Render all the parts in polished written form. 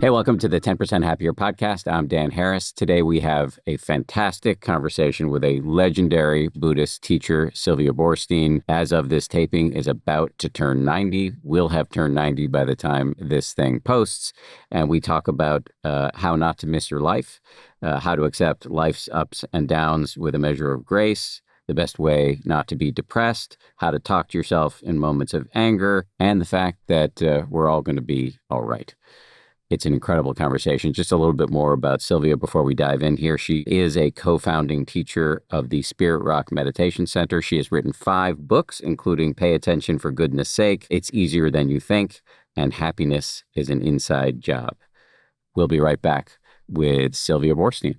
Hey, welcome to the 10% Happier podcast. I'm Dan Harris. Today we have a fantastic conversation with a legendary Buddhist teacher, Sylvia Boorstein. As of this taping, is about to turn 90. Will have turned 90 by the time this thing posts. And we talk about how not to miss your life, how to accept life's ups and downs with a measure of grace, the best way not to be depressed, how to talk to yourself in moments of anger, and the fact that we're all going to be all right. It's an incredible conversation. Just a little bit more about Sylvia before we dive in here. She is a co-founding teacher of the Spirit Rock Meditation Center. She has written 5 books, including Pay Attention for Goodness Sake, It's Easier Than You Think, and Happiness is an Inside Job. We'll be right back with Sylvia Boorstein.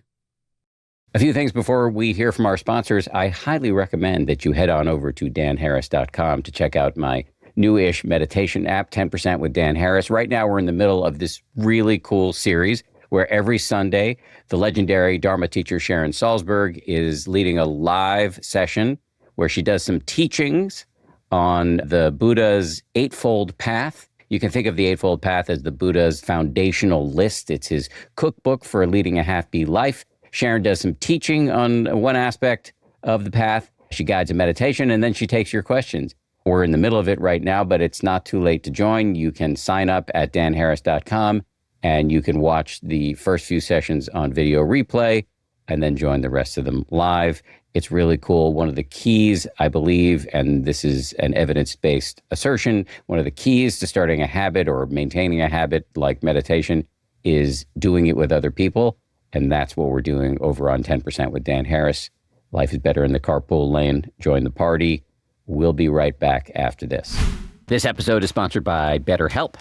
A few things before we hear from our sponsors. I highly recommend that you head on over to danharris.com to check out my newish meditation app, 10% with Dan Harris. Right now, we're in the middle of this really cool series where every Sunday, the legendary Dharma teacher Sharon Salzberg is leading a live session where she does some teachings on the Buddha's Eightfold Path. You can think of the Eightfold Path as the Buddha's foundational list. It's his cookbook for leading a happy life. Sharon does some teaching on one aspect of the path. She guides a meditation, and then she takes your questions. We're in the middle of it right now, but it's not too late to join. You can sign up at danharris.com, and you can watch the first few sessions on video replay and then join the rest of them live. It's really cool. One of the keys, I believe, and this is an evidence-based assertion, one of the keys to starting a habit or maintaining a habit like meditation is doing it with other people. And that's what we're doing over on 10% with Dan Harris. Life is better in the carpool lane. Join the party. We'll be right back after this. This episode is sponsored by BetterHelp.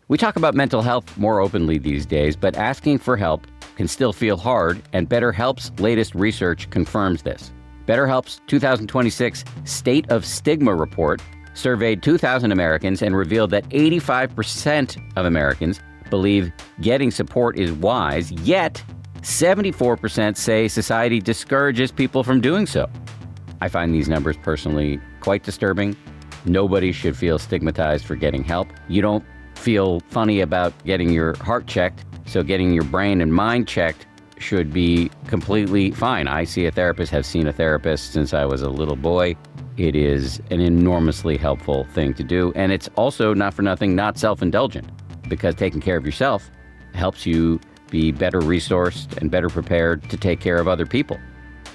We talk about mental health more openly these days, but asking for help can still feel hard, and BetterHelp's latest research confirms this. BetterHelp's 2026 State of Stigma report surveyed 2,000 Americans and revealed that 85% of Americans believe getting support is wise, yet 74% say society discourages people from doing so. I find these numbers personally quite disturbing. Nobody should feel stigmatized for getting help. You don't feel funny about getting your heart checked, so getting your brain and mind checked should be completely fine. I see a therapist, have seen a therapist since I was a little boy. It is an enormously helpful thing to do, and it's also, not for nothing, not self-indulgent, because taking care of yourself helps you be better resourced and better prepared to take care of other people.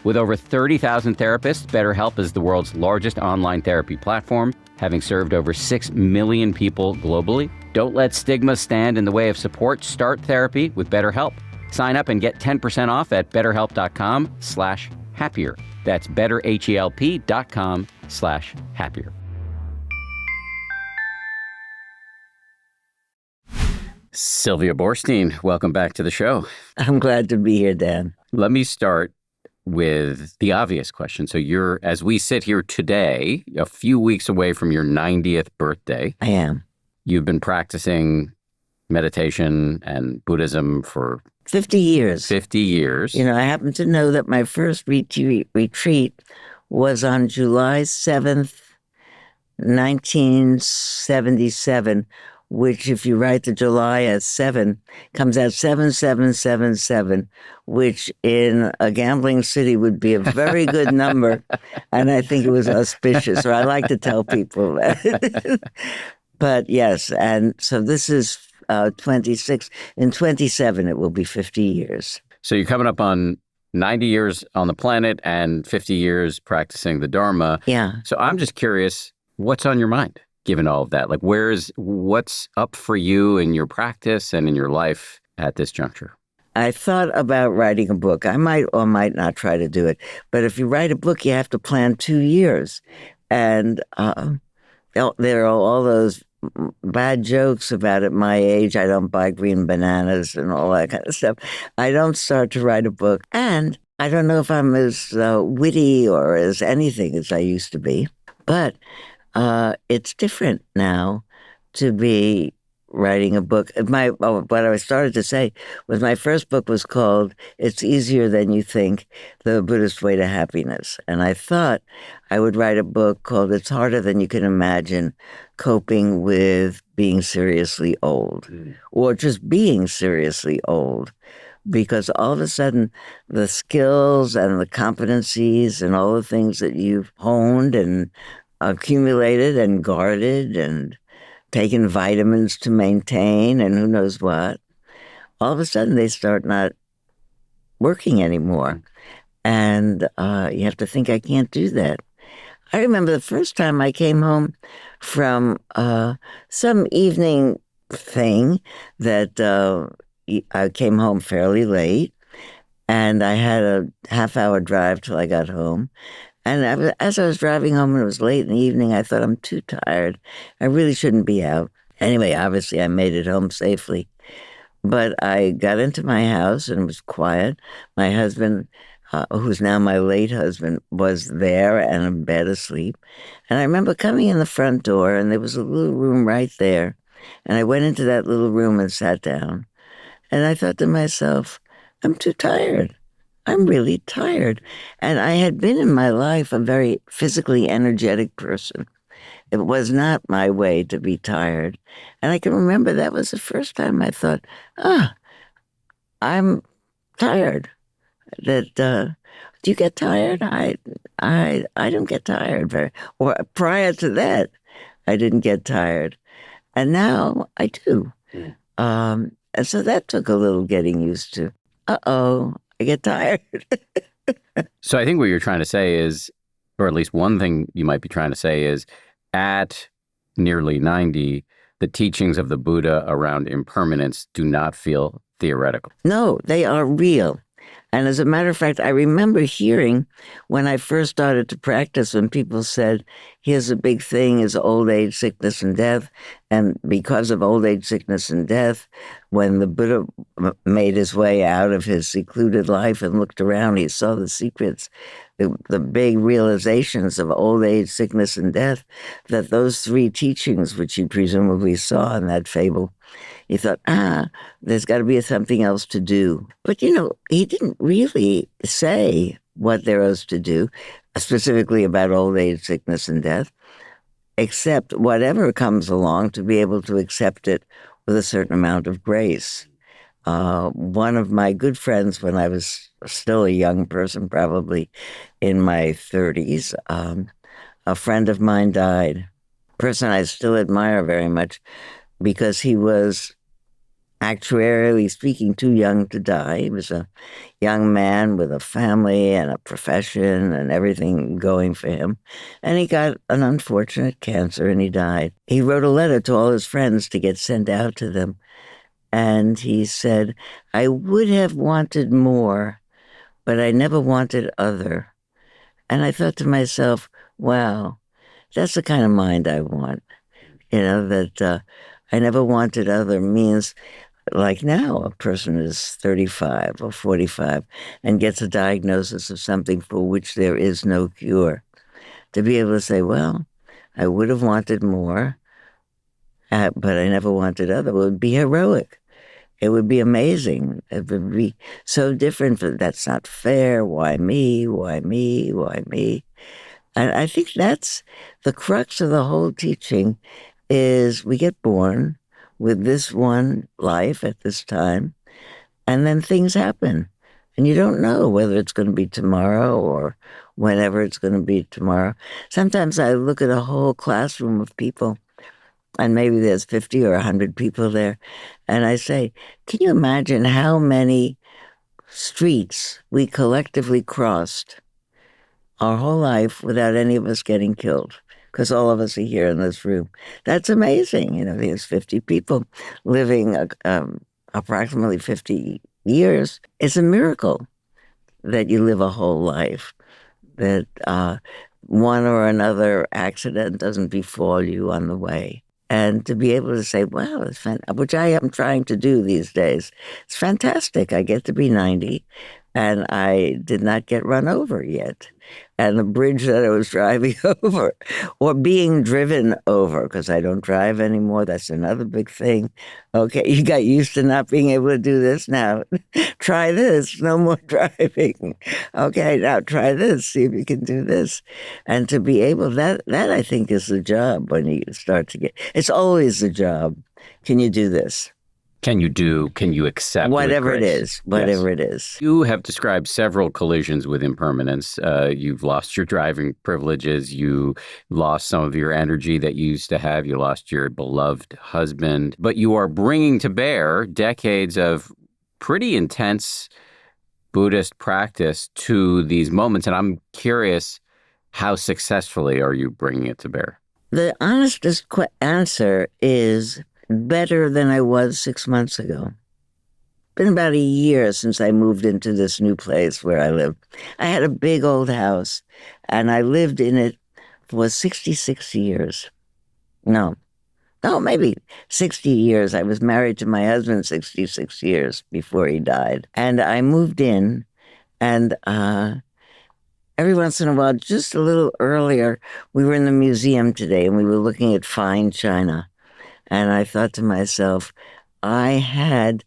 With over 30,000 therapists, BetterHelp is the world's largest online therapy platform, having served over 6 million people globally. Don't let stigma stand in the way of support. Start therapy with BetterHelp. Sign up and get 10% off at betterhelp.com/happier. That's betterhelp.com/happier. Sylvia Boorstein, welcome back to the show. I'm glad to be here, Dan. Let me start with the obvious question. So you're, as we sit here today, a few weeks away from your 90th birthday. I am. You've been practicing meditation and Buddhism for 50 years. 50 years. You know, I happen to know that my first retreat was on July 7th, 1977, which, if you write the July as 7, comes out 7777, which in a gambling city would be a very good number. And I think it was auspicious, or I like to tell people that. But yes, and so this is 26. In 27, it will be 50 years. So you're coming up on 90 years on the planet and 50 years practicing the Dharma. Yeah. So I'm just curious, what's on your mind? Given all of that, like what's up for you in your practice and in your life at this juncture? I thought about writing a book. I might or might not try to do it. But if you write a book, you have to plan 2 years. And there are all those bad jokes about at my age, I don't buy green bananas and all that kind of stuff. I don't start to write a book. And I don't know if I'm as witty or as anything as I used to be. But it's different now to be writing a book. What I started to say was my first book was called "It's Easier Than You Think: The Buddhist Way to Happiness," and I thought I would write a book called "It's Harder Than You Can Imagine: Coping with Being Seriously Old," or just being seriously old. Because all of a sudden, the skills and the competencies and all the things that you've honed and accumulated and guarded and taken vitamins to maintain and who knows what, all of a sudden they start not working anymore. And you have to think, I can't do that. I remember the first time I came home from some evening thing that I came home fairly late, and I had a half-hour drive till I got home. And as I was driving home and it was late in the evening, I thought, I'm too tired. I really shouldn't be out. Anyway, obviously, I made it home safely. But I got into my house and it was quiet. My husband, who's now my late husband, was there and in bed asleep. And I remember coming in the front door and there was a little room right there. And I went into that little room and sat down. And I thought to myself, I'm too tired. I'm really tired. And I had been in my life a very physically energetic person. It was not my way to be tired. And I can remember that was the first time I thought, I'm tired. That do you get tired? I don't get tired very. Or prior to that, I didn't get tired, and now I do. And so that took a little getting used to. I get tired. So I think what you're trying to say is, or at least one thing you might be trying to say is, at nearly 90, the teachings of the Buddha around impermanence do not feel theoretical. No, they are real. And as a matter of fact, I remember hearing when I first started to practice, when people said, here's a big thing is old age, sickness, and death. And because of old age, sickness, and death, when the Buddha made his way out of his secluded life and looked around, he saw the secrets, the big realizations of old age, sickness, and death, that those three teachings, which he presumably saw in that fable, he thought, there's got to be something else to do. But, he didn't really say what there was to do, specifically about old age, sickness, and death, except whatever comes along to be able to accept it with a certain amount of grace. One of my good friends, when I was still a young person, probably in my 30s, a friend of mine died, a person I still admire very much, because he was, actuarially speaking, too young to die. He was a young man with a family and a profession and everything going for him. And he got an unfortunate cancer and he died. He wrote a letter to all his friends to get sent out to them. And he said, I would have wanted more, but I never wanted other. And I thought to myself, wow, that's the kind of mind I want. That I never wanted other means, like now a person is 35 or 45 and gets a diagnosis of something for which there is no cure. To be able to say, well, I would have wanted more, but I never wanted other, would be heroic. It would be amazing. It would be so different. That's not fair. Why me? Why me? Why me? And I think that's the crux of the whole teaching, is we get born with this one life at this time, and then things happen. And you don't know whether it's going to be tomorrow or whenever it's going to be tomorrow. Sometimes I look at a whole classroom of people, and maybe there's 50 or 100 people there, and I say, can you imagine how many streets we collectively crossed our whole life without any of us getting killed? Because all of us are here in this room. That's amazing. There's 50 people living approximately 50 years. It's a miracle that you live a whole life, that one or another accident doesn't befall you on the way. And to be able to say, wow, which I am trying to do these days. It's fantastic. I get to be 90. and I did not get run over yet. And the bridge that I was driving over or being driven over, because I don't drive anymore. That's another big thing. Okay, you got used to not being able to do this. Now try this. No more driving. Okay, now try this. See if you can do this. And to be able, that I think is the job when you start to get, it's always the job. Can you do this? Can you accept Whatever with it grace? is, whatever Yes. it is. You have described several collisions with impermanence. You've lost your driving privileges. You lost some of your energy that you used to have. You lost your beloved husband. But you are bringing to bear decades of pretty intense Buddhist practice to these moments. And I'm curious, how successfully are you bringing it to bear? The honestest answer is better than I was 6 months ago. Been about a year since I moved into this new place where I live. I had a big old house, and I lived in it for 66 years. No, maybe 60 years. I was married to my husband 66 years before he died. And I moved in, and every once in a while, just a little earlier, we were in the museum today, and we were looking at fine china. And I thought to myself, I had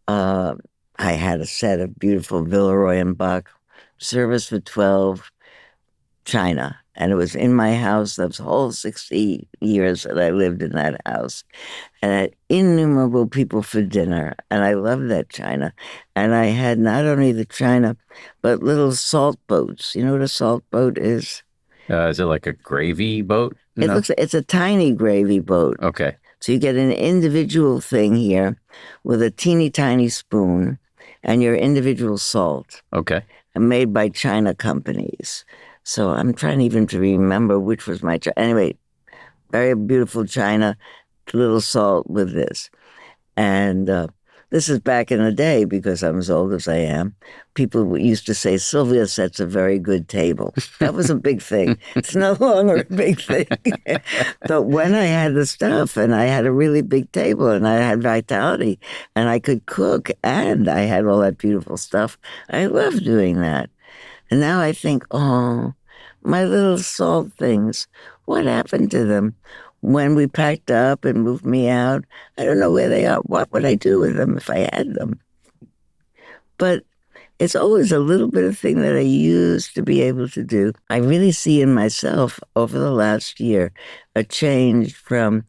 a set of beautiful Villeroy and Bach service for 12 china. And it was in my house those whole 60 years that I lived in that house. And I had innumerable people for dinner. And I loved that china. And I had not only the china, but little salt boats. You know what a salt boat is? Is it like a gravy boat? No? It's a tiny gravy boat. Okay. So you get an individual thing here with a teeny tiny spoon and your individual salt. Okay. Made by China companies. So I'm trying even to remember which was my china. Anyway, very beautiful china, little salt with this. And this is back in the day, because I'm as old as I am. People used to say, Sylvia sets a very good table. That was a big thing. It's no longer a big thing. But when I had the stuff and I had a really big table and I had vitality and I could cook and I had all that beautiful stuff, I loved doing that. And now I think, oh, my little salt things, what happened to them? When we packed up and moved me out, I don't know where they are. What would I do with them if I had them? But it's always a little bit of thing that I used to be able to do. I really see in myself over the last year a change from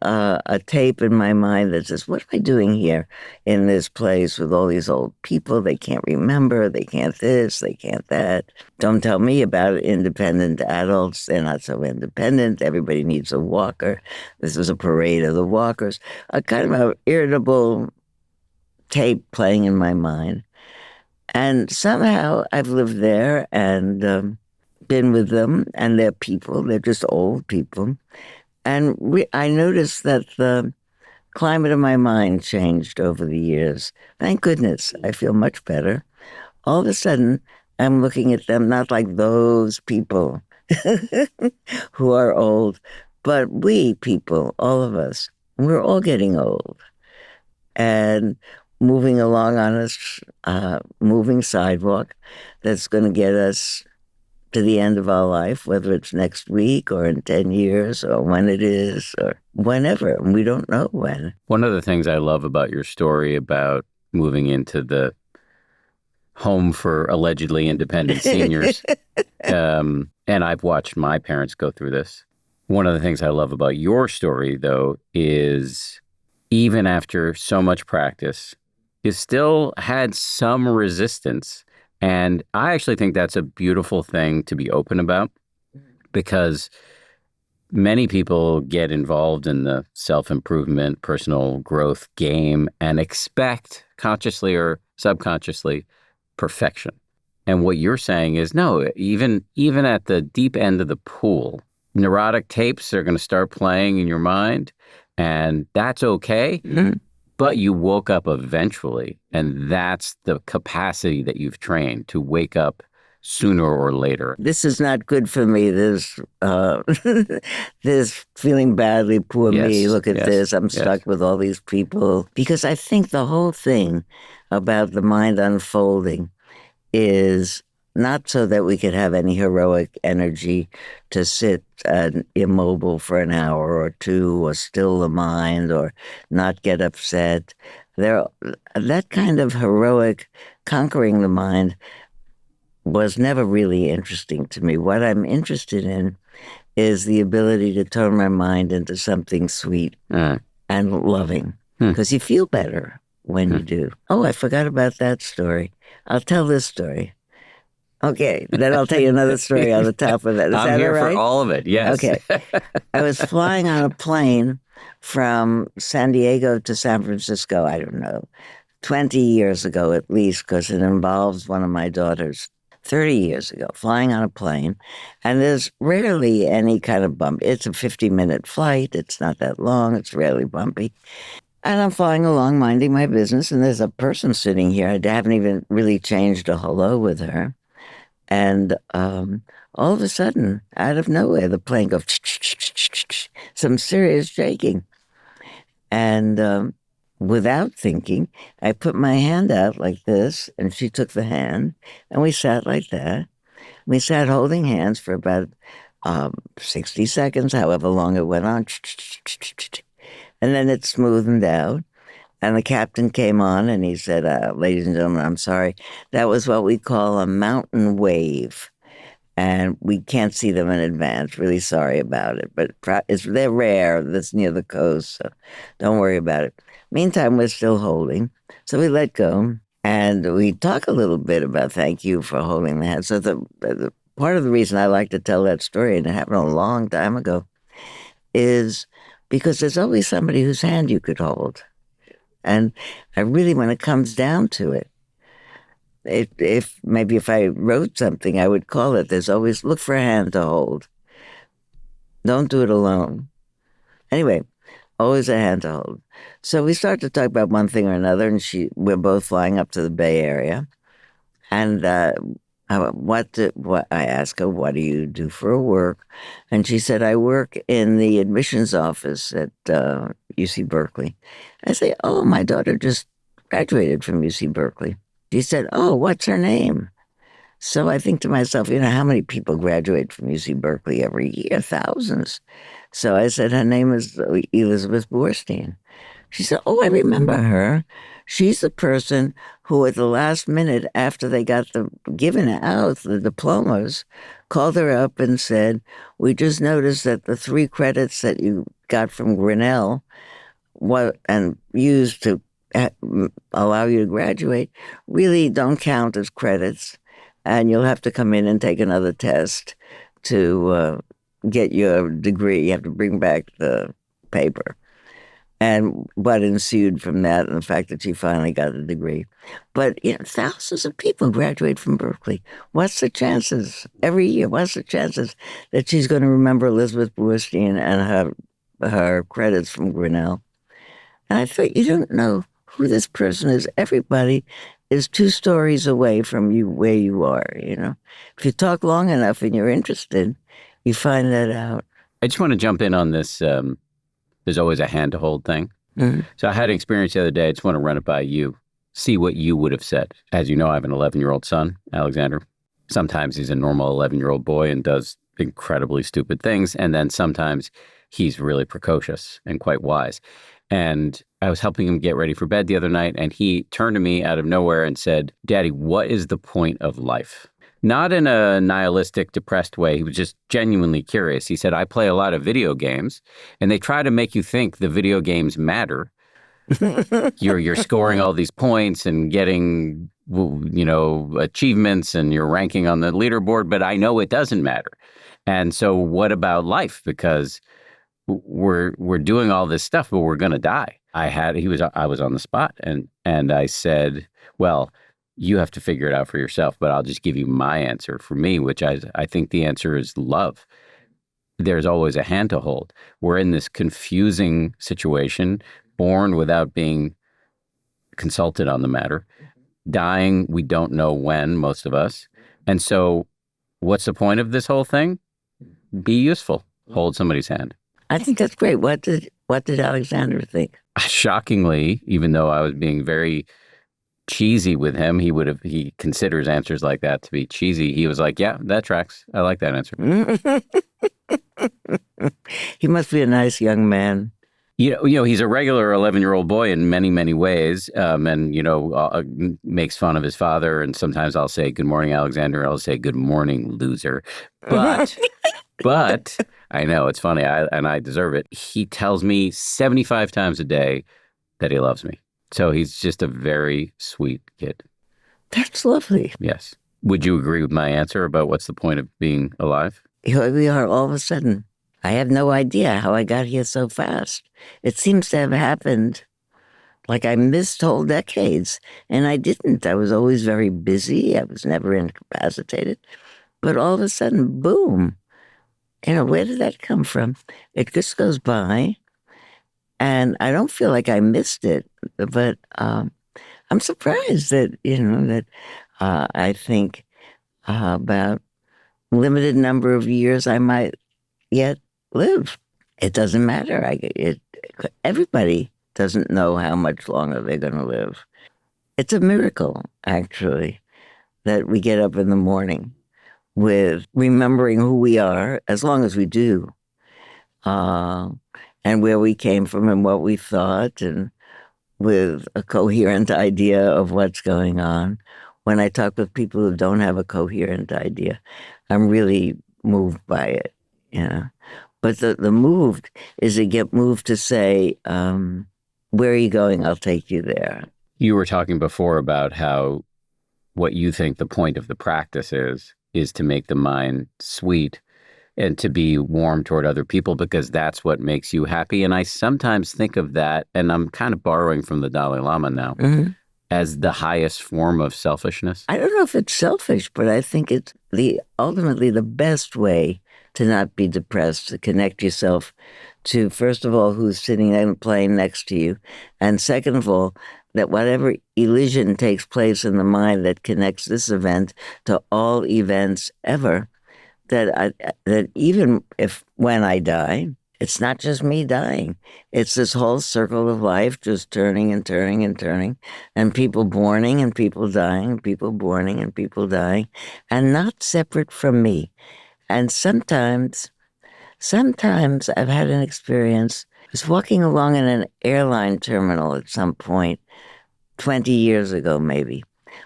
a tape in my mind that says, what am I doing here in this place with all these old people? They can't remember, they can't this, they can't that. Don't tell me about independent adults. They're not so independent. Everybody needs a walker. This is a parade of the walkers. A kind of an irritable tape playing in my mind. And somehow I've lived there and been with them, and they're people. They're just old people. And I noticed that the climate of my mind changed over the years. Thank goodness, I feel much better. All of a sudden, I'm looking at them not like those people who are old, but we people, all of us, we're all getting old. And moving along on a moving sidewalk that's going to get us to the end of our life, whether it's next week or in 10 years or when it is or whenever. And we don't know when. One of the things I love about your story about moving into the home for allegedly independent seniors, and I've watched my parents go through this. One of the things I love about your story, though, is even after so much practice, you still had some resistance. And I actually think that's a beautiful thing to be open about, because many people get involved in the self-improvement, personal growth game and expect, consciously or subconsciously, perfection. And what you're saying is, no, even at the deep end of the pool, neurotic tapes are going to start playing in your mind, and that's okay. Mm-hmm. But you woke up eventually, and that's the capacity that you've trained to wake up sooner or later. This is not good for me. This feeling badly, poor me. Look at this. I'm stuck with all these people. Because I think the whole thing about the mind unfolding is not so that we could have any heroic energy to sit immobile for an hour or two, or still the mind, or not get upset. There, that kind of heroic conquering the mind was never really interesting to me. What I'm interested in is the ability to turn my mind into something sweet and loving, because you feel better when you do. Oh, I forgot about that story. I'll tell this story. Okay, then I'll tell you another story on the top of that. Is I'm that here all right? for all of it. Yes. Okay. I was flying on a plane from San Diego to San Francisco, I don't know, 20 years ago at least, because it involves one of my daughters. 30 years ago, flying on a plane, and there's rarely any kind of bump. It's a 50-minute flight. It's not that long. It's rarely bumpy. And I'm flying along, minding my business, and there's a person sitting here. I haven't even really changed a hello with her. And all of a sudden, out of nowhere, the plane goes, some serious shaking. And without thinking, I put my hand out like this, and she took the hand, and we sat like that. We sat holding hands for about 60 seconds, however long it went on. And then it smoothed out. And the captain came on and he said, ladies and gentlemen, I'm sorry. That was what we call a mountain wave. And we can't see them in advance. Really sorry about it. But they're rare. That's near the coast. So don't worry about it. Meantime, we're still holding. So we let go. And we talk a little bit about thank you for holding the hand. So the part of the reason I like to tell that story, and it happened a long time ago, is because there's always somebody whose hand you could hold. And I really, when it comes down to it, if I wrote something, I would call it, there's always, look for a hand to hold. Don't do it alone. Anyway, always a hand to hold. So we start to talk about one thing or another, and we're both flying up to the Bay Area. And I asked her, what do you do for work? And she said, I work in the admissions office at UC Berkeley. I say, oh, my daughter just graduated from UC Berkeley. She said, oh, what's her name? So I think to myself, how many people graduate from UC Berkeley every year? Thousands. So I said, her name is Elizabeth Boorstein. She said, oh, I remember her. She's the person who at the last minute, after they got given out the diplomas, called her up and said, we just noticed that the 3 credits that you got from Grinnell and used to allow you to graduate really don't count as credits, and you'll have to come in and take another test to get your degree. You have to bring back the paper. And what ensued from that, and the fact that she finally got a degree. But thousands of people graduate from Berkeley. What's the chances every year? What's the chances that she's going to remember Elizabeth Boorstein and her credits from Grinnell? And I thought, you don't know who this person is. Everybody is 2 stories away from you where you are. If you talk long enough and you're interested, you find that out. I just want to jump in on this. There's always a hand to hold thing. Mm-hmm. So I had an experience the other day. I just want to run it by you, see what you would have said. As you know, I have an 11-year-old son, Alexander. Sometimes he's a normal 11-year-old boy and does incredibly stupid things. And then sometimes he's really precocious and quite wise. And I was helping him get ready for bed the other night, and he turned to me out of nowhere and said, Daddy, what is the point of life? Not in a nihilistic, depressed way. He was just genuinely curious. He said, I play a lot of video games, and they try to make you think the video games matter. You're scoring all these points and getting, achievements, and you're ranking on the leaderboard, but I know it doesn't matter. And so what about life? Because we're doing all this stuff, but we're going to die. I was on the spot, and I said, well, you have to figure it out for yourself, but I'll just give you my answer for me, which I think the answer is love. There's always a hand to hold. We're in this confusing situation, born without being consulted on the matter, dying, we don't know when, most of us. And so what's the point of this whole thing? Be useful. Hold somebody's hand. I think that's great. What did Alexander think? Shockingly, even though I was being very cheesy with him. He considers answers like that to be cheesy. He was like, yeah, that tracks. I like that answer. He must be a nice young man. He's a regular 11-year-old boy in many, many ways, and makes fun of his father. And sometimes I'll say, "Good morning, Alexander." I'll say, "Good morning, loser." But I know it's funny, and I deserve it. He tells me 75 times a day that he loves me. So he's just a very sweet kid. That's lovely. Yes. Would you agree with my answer about what's the point of being alive? Here we are all of a sudden. I have no idea how I got here so fast. It seems to have happened like I missed whole decades, and I didn't. I was always very busy. I was never incapacitated. But all of a sudden, boom. Where did that come from? It just goes by, and I don't feel like I missed it, but I'm surprised that I think about limited number of years I might yet live. It doesn't matter. Everybody doesn't know how much longer they're going to live. It's a miracle, actually, that we get up in the morning with remembering who we are, as long as we do, and where we came from and what we thought, and with a coherent idea of what's going on. When I talk with people who don't have a coherent idea, I'm really moved by it. But the moved is to get moved to say, where are you going? I'll take you there. You were talking before about how what you think the point of the practice is to make the mind sweet and to be warm toward other people, because that's what makes you happy. And I sometimes think of that, and I'm kind of borrowing from the Dalai Lama now, as the highest form of selfishness. I don't know if it's selfish, but I think it's ultimately the best way to not be depressed, to connect yourself to, first of all, who's sitting and playing next to you, and second of all, that whatever elision takes place in the mind that connects this event to all events ever, that even when I die, it's not just me dying. It's this whole circle of life just turning and turning and turning, and people borning and people dying, and people borning and people dying, and not separate from me. And sometimes I've had an experience. I was walking along in an airline terminal at some point, 20 years ago maybe,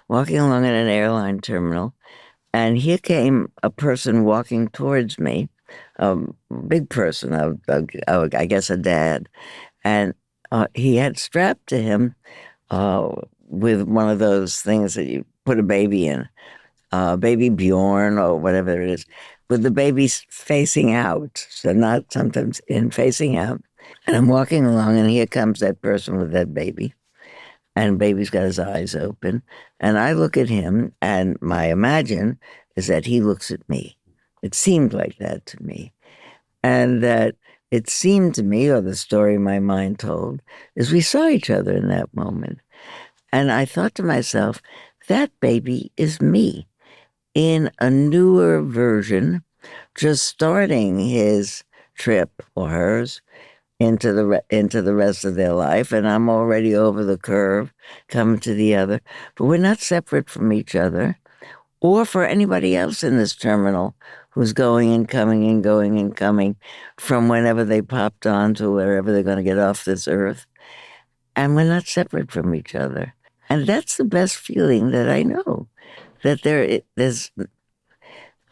walking along in an airline terminal, and here came a person walking towards me, a big person, I guess a dad, and he had strapped to him with one of those things that you put a baby in, baby Bjorn or whatever it is, with the baby facing out, so not sometimes in, facing out. And I'm walking along, and here comes that person with that baby. And baby's got his eyes open. And I look at him, and my imagine is that he looks at me. It seemed like that to me. And that it seemed to me, or the story my mind told, is we saw each other in that moment. And I thought to myself, that baby is me in a newer version, just starting his trip, or hers, into the rest of their life, and I'm already over the curve, coming to the other. But we're not separate from each other, or for anybody else in this terminal who's going and coming and going and coming from whenever they popped on to wherever they're going to get off this earth. And we're not separate from each other. And that's the best feeling that I know, that there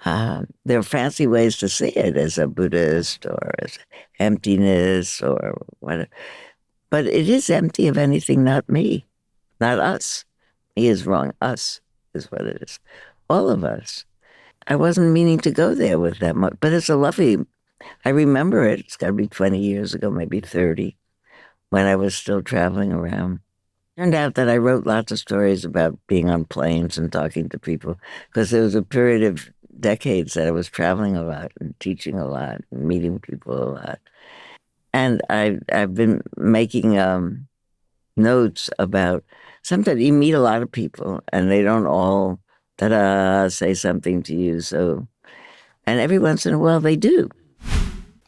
are fancy ways to see it as a Buddhist or as emptiness or whatever. But it is empty of anything, not me, not us. He is wrong. Us is what it is. All of us. I wasn't meaning to go there with that much, but it's a lovely, I remember it. It's got to be 20 years ago, maybe 30, when I was still traveling around. Turned out that I wrote lots of stories about being on planes and talking to people, because there was a period of decades that I was traveling a lot and teaching a lot and meeting people a lot. And I've been making notes about, sometimes you meet a lot of people and they don't all say something to you. So, and every once in a while they do.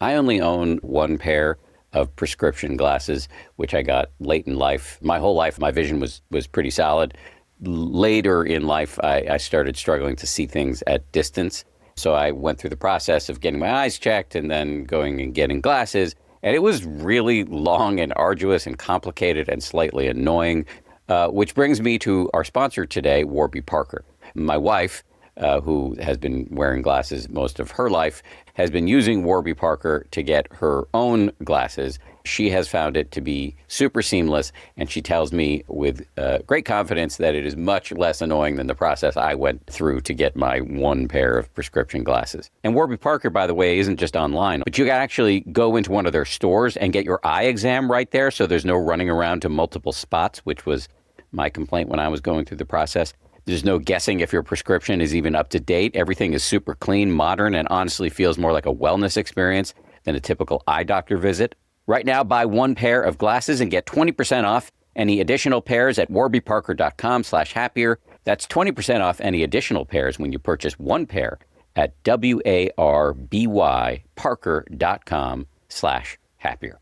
I only own one pair of prescription glasses, which I got late in life. My whole life, my vision was pretty solid. Later in life, I started struggling to see things at distance. So I went through the process of getting my eyes checked and then going and getting glasses. And it was really long and arduous and complicated and slightly annoying, which brings me to our sponsor today, Warby Parker. My wife, who has been wearing glasses most of her life, has been using Warby Parker to get her own glasses. She has found it to be super seamless, and she tells me with great confidence that it is much less annoying than the process I went through to get my one pair of prescription glasses. And Warby Parker, by the way, isn't just online, but you can actually go into one of their stores and get your eye exam right there, so there's no running around to multiple spots, which was my complaint when I was going through the process. There's no guessing if your prescription is even up to date. Everything is super clean, modern, and honestly feels more like a wellness experience than a typical eye doctor visit. Right now, buy one pair of glasses and get 20% off any additional pairs at warbyparker.com/happier. That's 20% off any additional pairs when you purchase one pair at warbyparker.com/happier.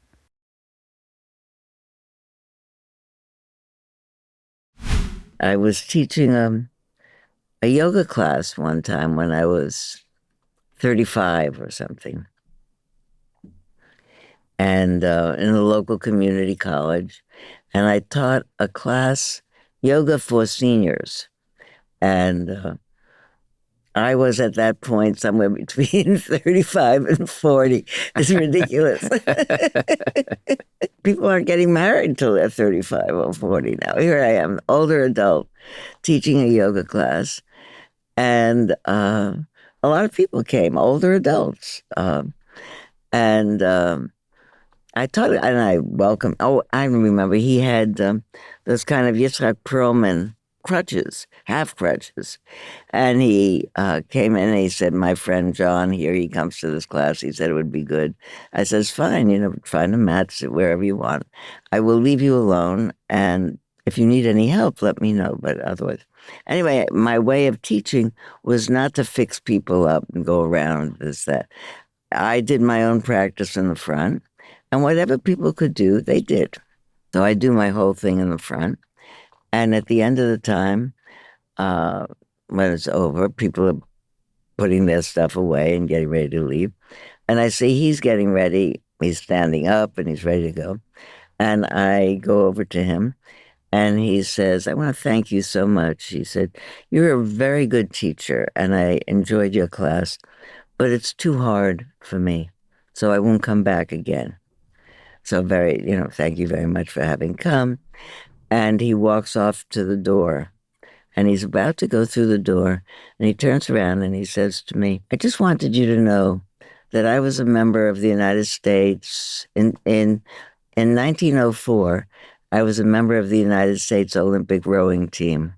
I was teaching a yoga class one time when I was 35 or something, and in a local community college, and I taught a class, yoga for seniors, and I was at that point somewhere between 35 and 40. It's ridiculous. People aren't getting married until they're 35 or 40 now. Here I am, older adult, teaching a yoga class. And a lot of people came, older adults. And I taught it, and I welcomed, I remember he had those kind of Yitzhak Perlman crutches, half crutches. And he came in and he said, my friend John here, he comes to this class. He said it would be good. I says, fine, find a mat, sit wherever you want. I will leave you alone. And if you need any help, let me know. But otherwise, anyway, my way of teaching was not to fix people up and go around this, that. I did my own practice in the front. And whatever people could do, they did. So I do my whole thing in the front. And at the end of the time, when it's over, people are putting their stuff away and getting ready to leave. And I see he's getting ready. He's standing up and he's ready to go. And I go over to him and he says, I want to thank you so much. He said, you're a very good teacher and I enjoyed your class, but it's too hard for me. So I won't come back again. So thank you very much for having come. And he walks off to the door. And he's about to go through the door. And he turns around and he says to me, I just wanted you to know that I was a member of the United States. In 1904, I was a member of the United States Olympic rowing team.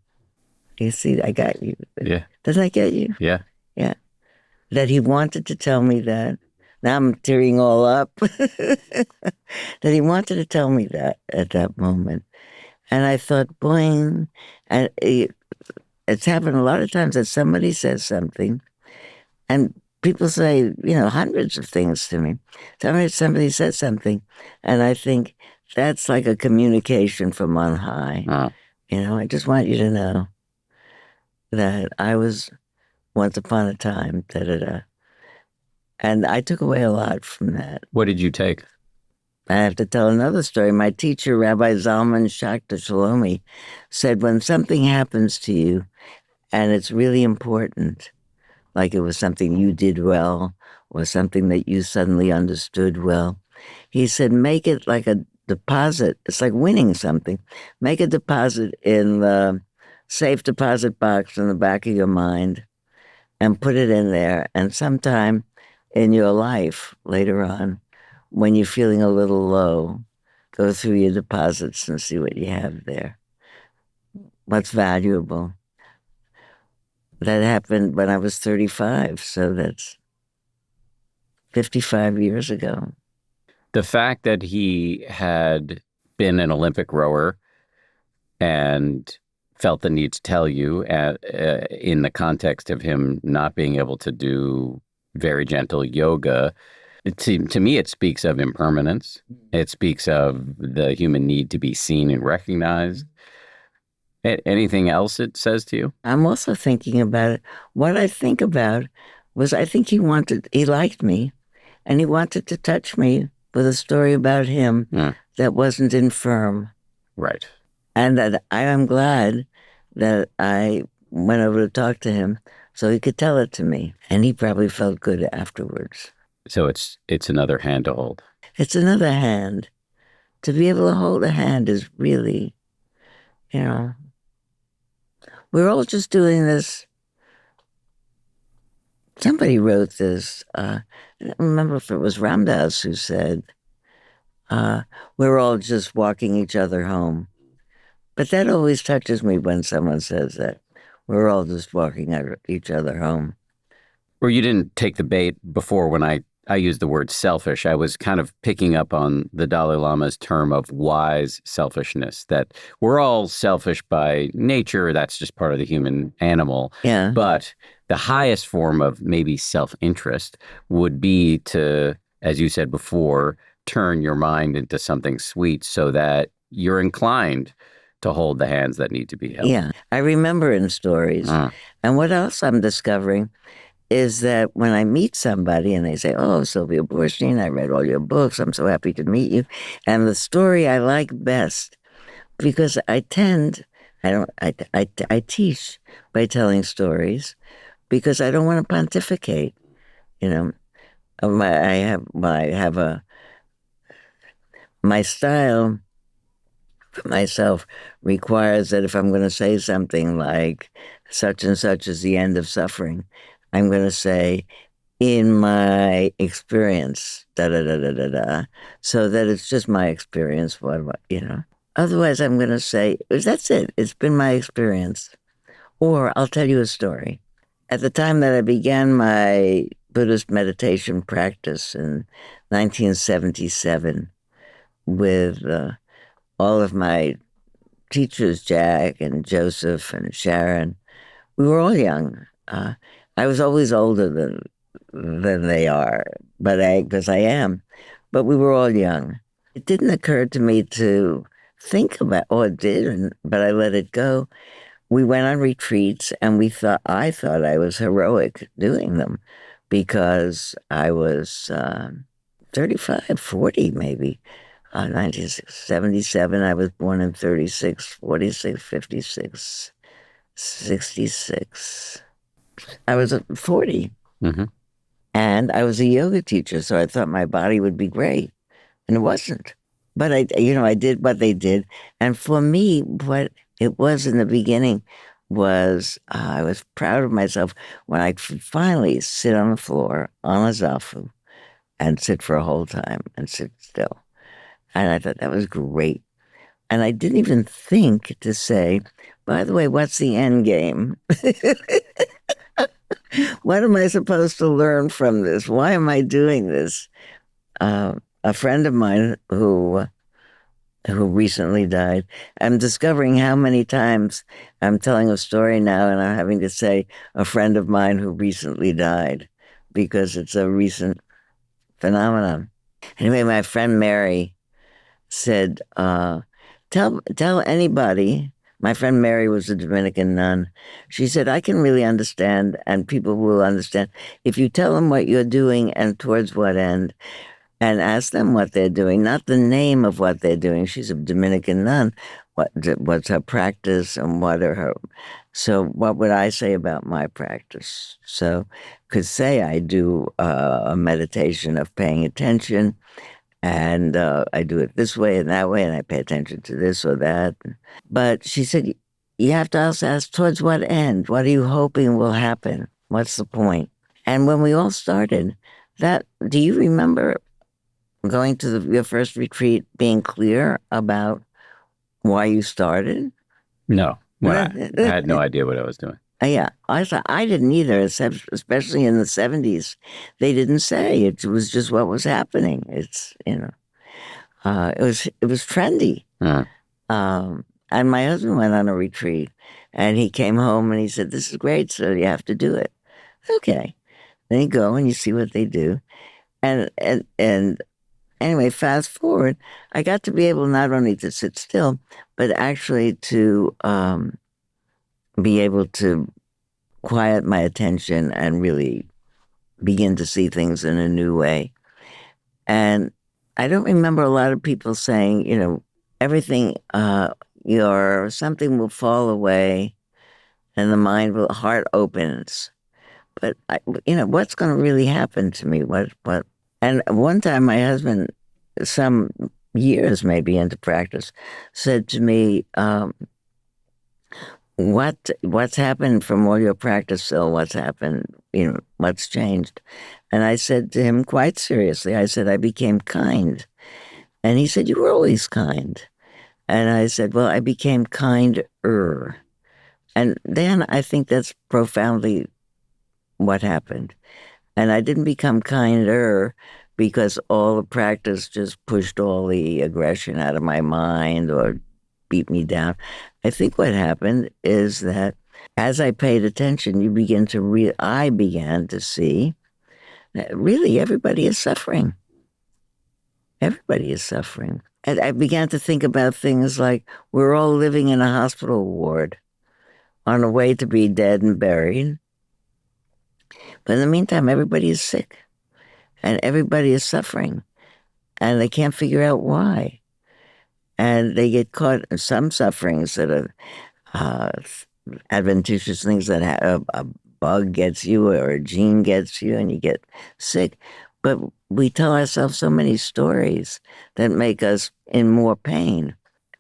You see, I got you. Yeah. Doesn't that get you? Yeah. Yeah. That he wanted to tell me that. Now I'm tearing all up. That he wanted to tell me that at that moment. And I thought, boing. And it's happened a lot of times that somebody says something and people say, hundreds of things to me. Somebody says something and I think that's like a communication from on high. I just want you to know that I was once upon a time, da-da-da. And I took away a lot from that. What did you take? I have to tell another story. My teacher, Rabbi Zalman Schachter Shalomi, said when something happens to you and it's really important, like it was something you did well or something that you suddenly understood well, he said, make it like a deposit. It's like winning something. Make a deposit in the safe deposit box in the back of your mind and put it in there. And sometime in your life later on, when you're feeling a little low, go through your deposits and see what you have there. What's valuable. That happened when I was 35, so that's 55 years ago. The fact that he had been an Olympic rower and felt the need to tell you in the context of him not being able to do very gentle yoga, To me, it speaks of impermanence. It speaks of the human need to be seen and recognized. Anything else it says to you? I'm also thinking about it. What I think about was I think he liked me, and he wanted to touch me with a story about him that wasn't infirm. Right. And that I am glad that I went over to talk to him so he could tell it to me. And he probably felt good afterwards. So it's another hand to hold. It's another hand. To be able to hold a hand is really, we're all just doing this. Somebody wrote this. I don't remember if it was Ramdas who said, we're all just walking each other home. But that always touches me when someone says that. We're all just walking each other home. Or you didn't take the bait before when I used the word selfish. I was kind of picking up on the Dalai Lama's term of wise selfishness, that we're all selfish by nature. That's just part of the human animal. Yeah. But the highest form of maybe self-interest would be to, as you said before, turn your mind into something sweet so that you're inclined to hold the hands that need to be held. Yeah. I remember in stories. And what else I'm discovering is that when I meet somebody and they say, "Oh, Sylvia Boorstein, I read all your books. I'm so happy to meet you." And the story I like best, because I teach by telling stories because I don't want to pontificate. My style for myself requires that if I'm going to say something like such and such is the end of suffering, I'm going to say, in my experience, da da da da da da, so that it's just my experience. Otherwise, I'm going to say, that's it. It's been my experience. Or I'll tell you a story. At the time that I began my Buddhist meditation practice in 1977 with all of my teachers, Jack and Joseph and Sharon, we were all young. I was always older than they are, because I am. But we were all young. It didn't occur to me to think about, or it did, but I let it go. We went on retreats, and I thought I was heroic doing them because I was 35, 40 maybe. 1977, I was born in 36, 46, 56, 66. I was 40. Mm-hmm. And I was a yoga teacher, so I thought my body would be great. And it wasn't. But I did what they did. And for me, what it was in the beginning was I was proud of myself when I could finally sit on the floor on a zafu and sit for a whole time and sit still. And I thought that was great. And I didn't even think to say, by the way, what's the end game? What am I supposed to learn from this? Why am I doing this? A friend of mine who recently died, I'm discovering how many times I'm telling a story now and I'm having to say a friend of mine who recently died because it's a recent phenomenon. Anyway, my friend Mary said, tell anybody. My friend Mary was a Dominican nun. She said, I can really understand, and people will understand, if you tell them what you're doing and towards what end, and ask them what they're doing, not the name of what they're doing. She's a Dominican nun. What's her practice and what are her... So what would I say about my practice? So could say I do a meditation of paying attention, and I do it this way and that way, and I pay attention to this or that. But she said, you have to also ask towards what end? What are you hoping will happen? What's the point? And when we all started, do you remember going to your first retreat being clear about why you started? No. Well, I had no idea what I was doing. Yeah, I didn't either, especially in the 70s. They didn't say. It was just what was happening. It's, it was trendy. And my husband went on a retreat, and he came home and he said, this is great, so you have to do it. Okay. Then you go and you see what they do. And anyway, fast forward, I got to be able not only to sit still, but actually to be able to quiet my attention and really begin to see things in a new way. And I don't remember a lot of people saying, everything, your something will fall away and the heart opens. But what's going to really happen to me? What? And one time, my husband, some years maybe into practice, said to me, "What's happened from all your practice, Phil? What's happened? What's changed?" And I said to him quite seriously, I said, "I became kind." And he said, "You were always kind." And I said, "Well, I became kinder." And then I think that's profoundly what happened. And I didn't become kinder because all the practice just pushed all the aggression out of my mind or beat me down. I think what happened is that as I paid attention, I began to see that really everybody is suffering. Everybody is suffering. And I began to think about things like we're all living in a hospital ward on the way to be dead and buried. But in the meantime, everybody is sick and everybody is suffering and they can't figure out why. And they get caught in some sufferings that are uh, adventitious things that a bug gets you or a gene gets you and you get sick. But we tell ourselves so many stories that make us in more pain.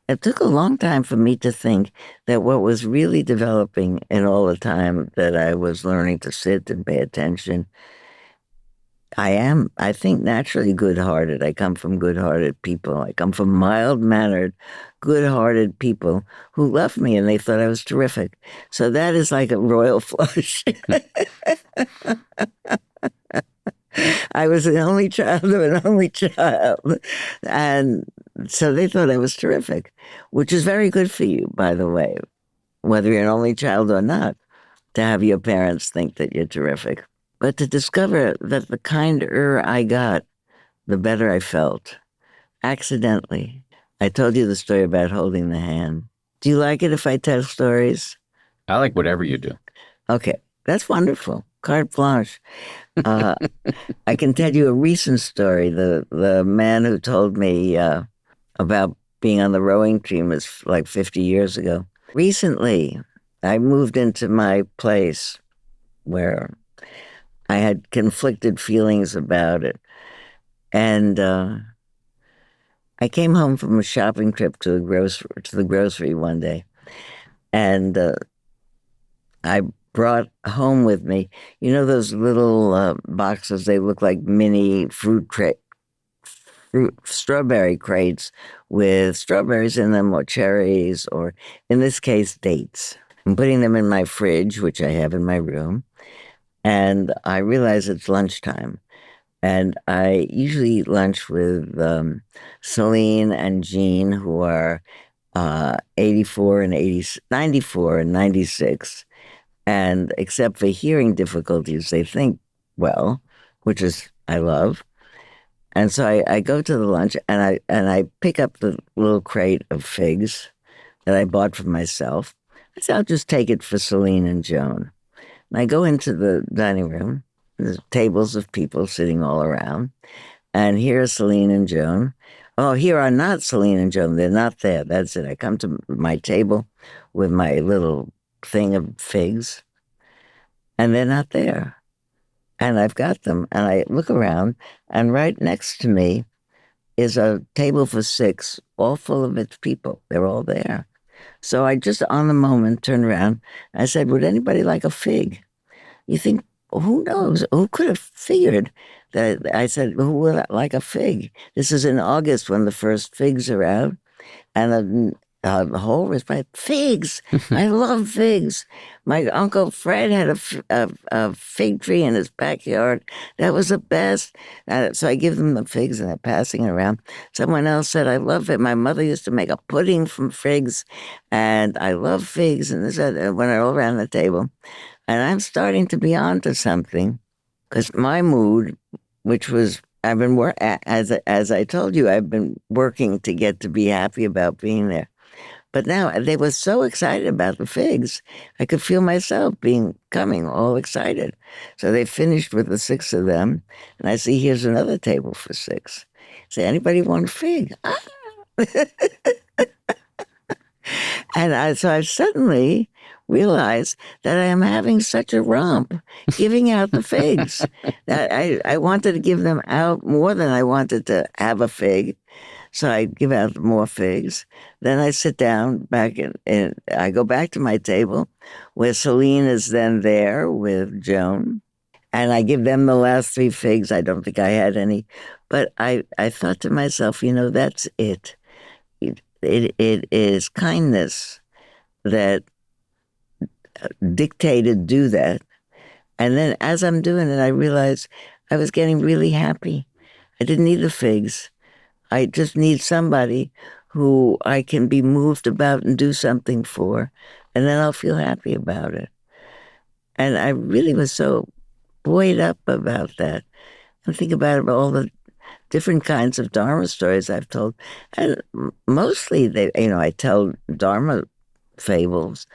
It took a long time for me to think that what was really developing in all the time that I was learning to sit and pay attention, I think, naturally good-hearted. I come from good-hearted people. I come from mild-mannered, good-hearted people who loved me and they thought I was terrific. So that is like a royal flush. I was the only child of an only child. And so they thought I was terrific, which is very good for you, by the way, whether you're an only child or not, to have your parents think that you're terrific. But to discover that the kinder I got, the better I felt. Accidentally. I told you the story about holding the hand. Do you like it if I tell stories? I like whatever you do. Okay, that's wonderful. Carte blanche. Uh, I can tell you a recent story. The man who told me about being on the rowing team was like 50 years ago. Recently, I moved into my place where I had conflicted feelings about it. And I came home from a shopping trip to the grocery one day, and I brought home with me, those little boxes. They look like mini strawberry crates with strawberries in them, or cherries, or in this case, dates. I'm putting them in my fridge, which I have in my room, and I realize it's lunchtime. And I usually eat lunch with Celine and Jean, who are 84 and 94 and 96. And except for hearing difficulties, they think well, which is I love. And so I go to the lunch and I pick up the little crate of figs that I bought for myself. I said, I'll just take it for Celine and Joan. And I go into the dining room. There's tables of people sitting all around. And here are Celine and Joan. Oh, here are not Celine and Joan. They're not there. That's it. I come to my table with my little thing of figs, and they're not there. And I've got them. And I look around, and right next to me is a table for six, all full of its people. They're all there. So I just on the moment turned around. I said, would anybody like a fig? You think, who knows? Who could have figured that? I said, who would like a fig? This is in August when the first figs are out. And the whole response, figs. I love figs. My Uncle Fred had a fig tree in his backyard. That was the best. So I give them the figs and they're passing it around. Someone else said, I love it. My mother used to make a pudding from figs and I love figs. And this went all around the table. And I'm starting to be onto something because my mood, which was I've been as I told you, I've been working to get to be happy about being there. But now they were so excited about the figs, I could feel myself coming all excited. So they finished with the six of them, and I see here's another table for six. Say, anybody want a fig? Ah. So I suddenly realized that I am having such a romp giving out the figs. That I wanted to give them out more than I wanted to have a fig. So I give out more figs. Then I sit down back and I go back to my table where Celine is then there with Joan. And I give them the last three figs. I don't think I had any. But I thought to myself, that's it. It is kindness that dictated do that. And then as I'm doing it, I realized I was getting really happy. I didn't need the figs. I just need somebody who I can be moved about and do something for, and then I'll feel happy about it. And I really was so buoyed up about that. And think about all the different kinds of Dharma stories I've told. And mostly I tell Dharma fables,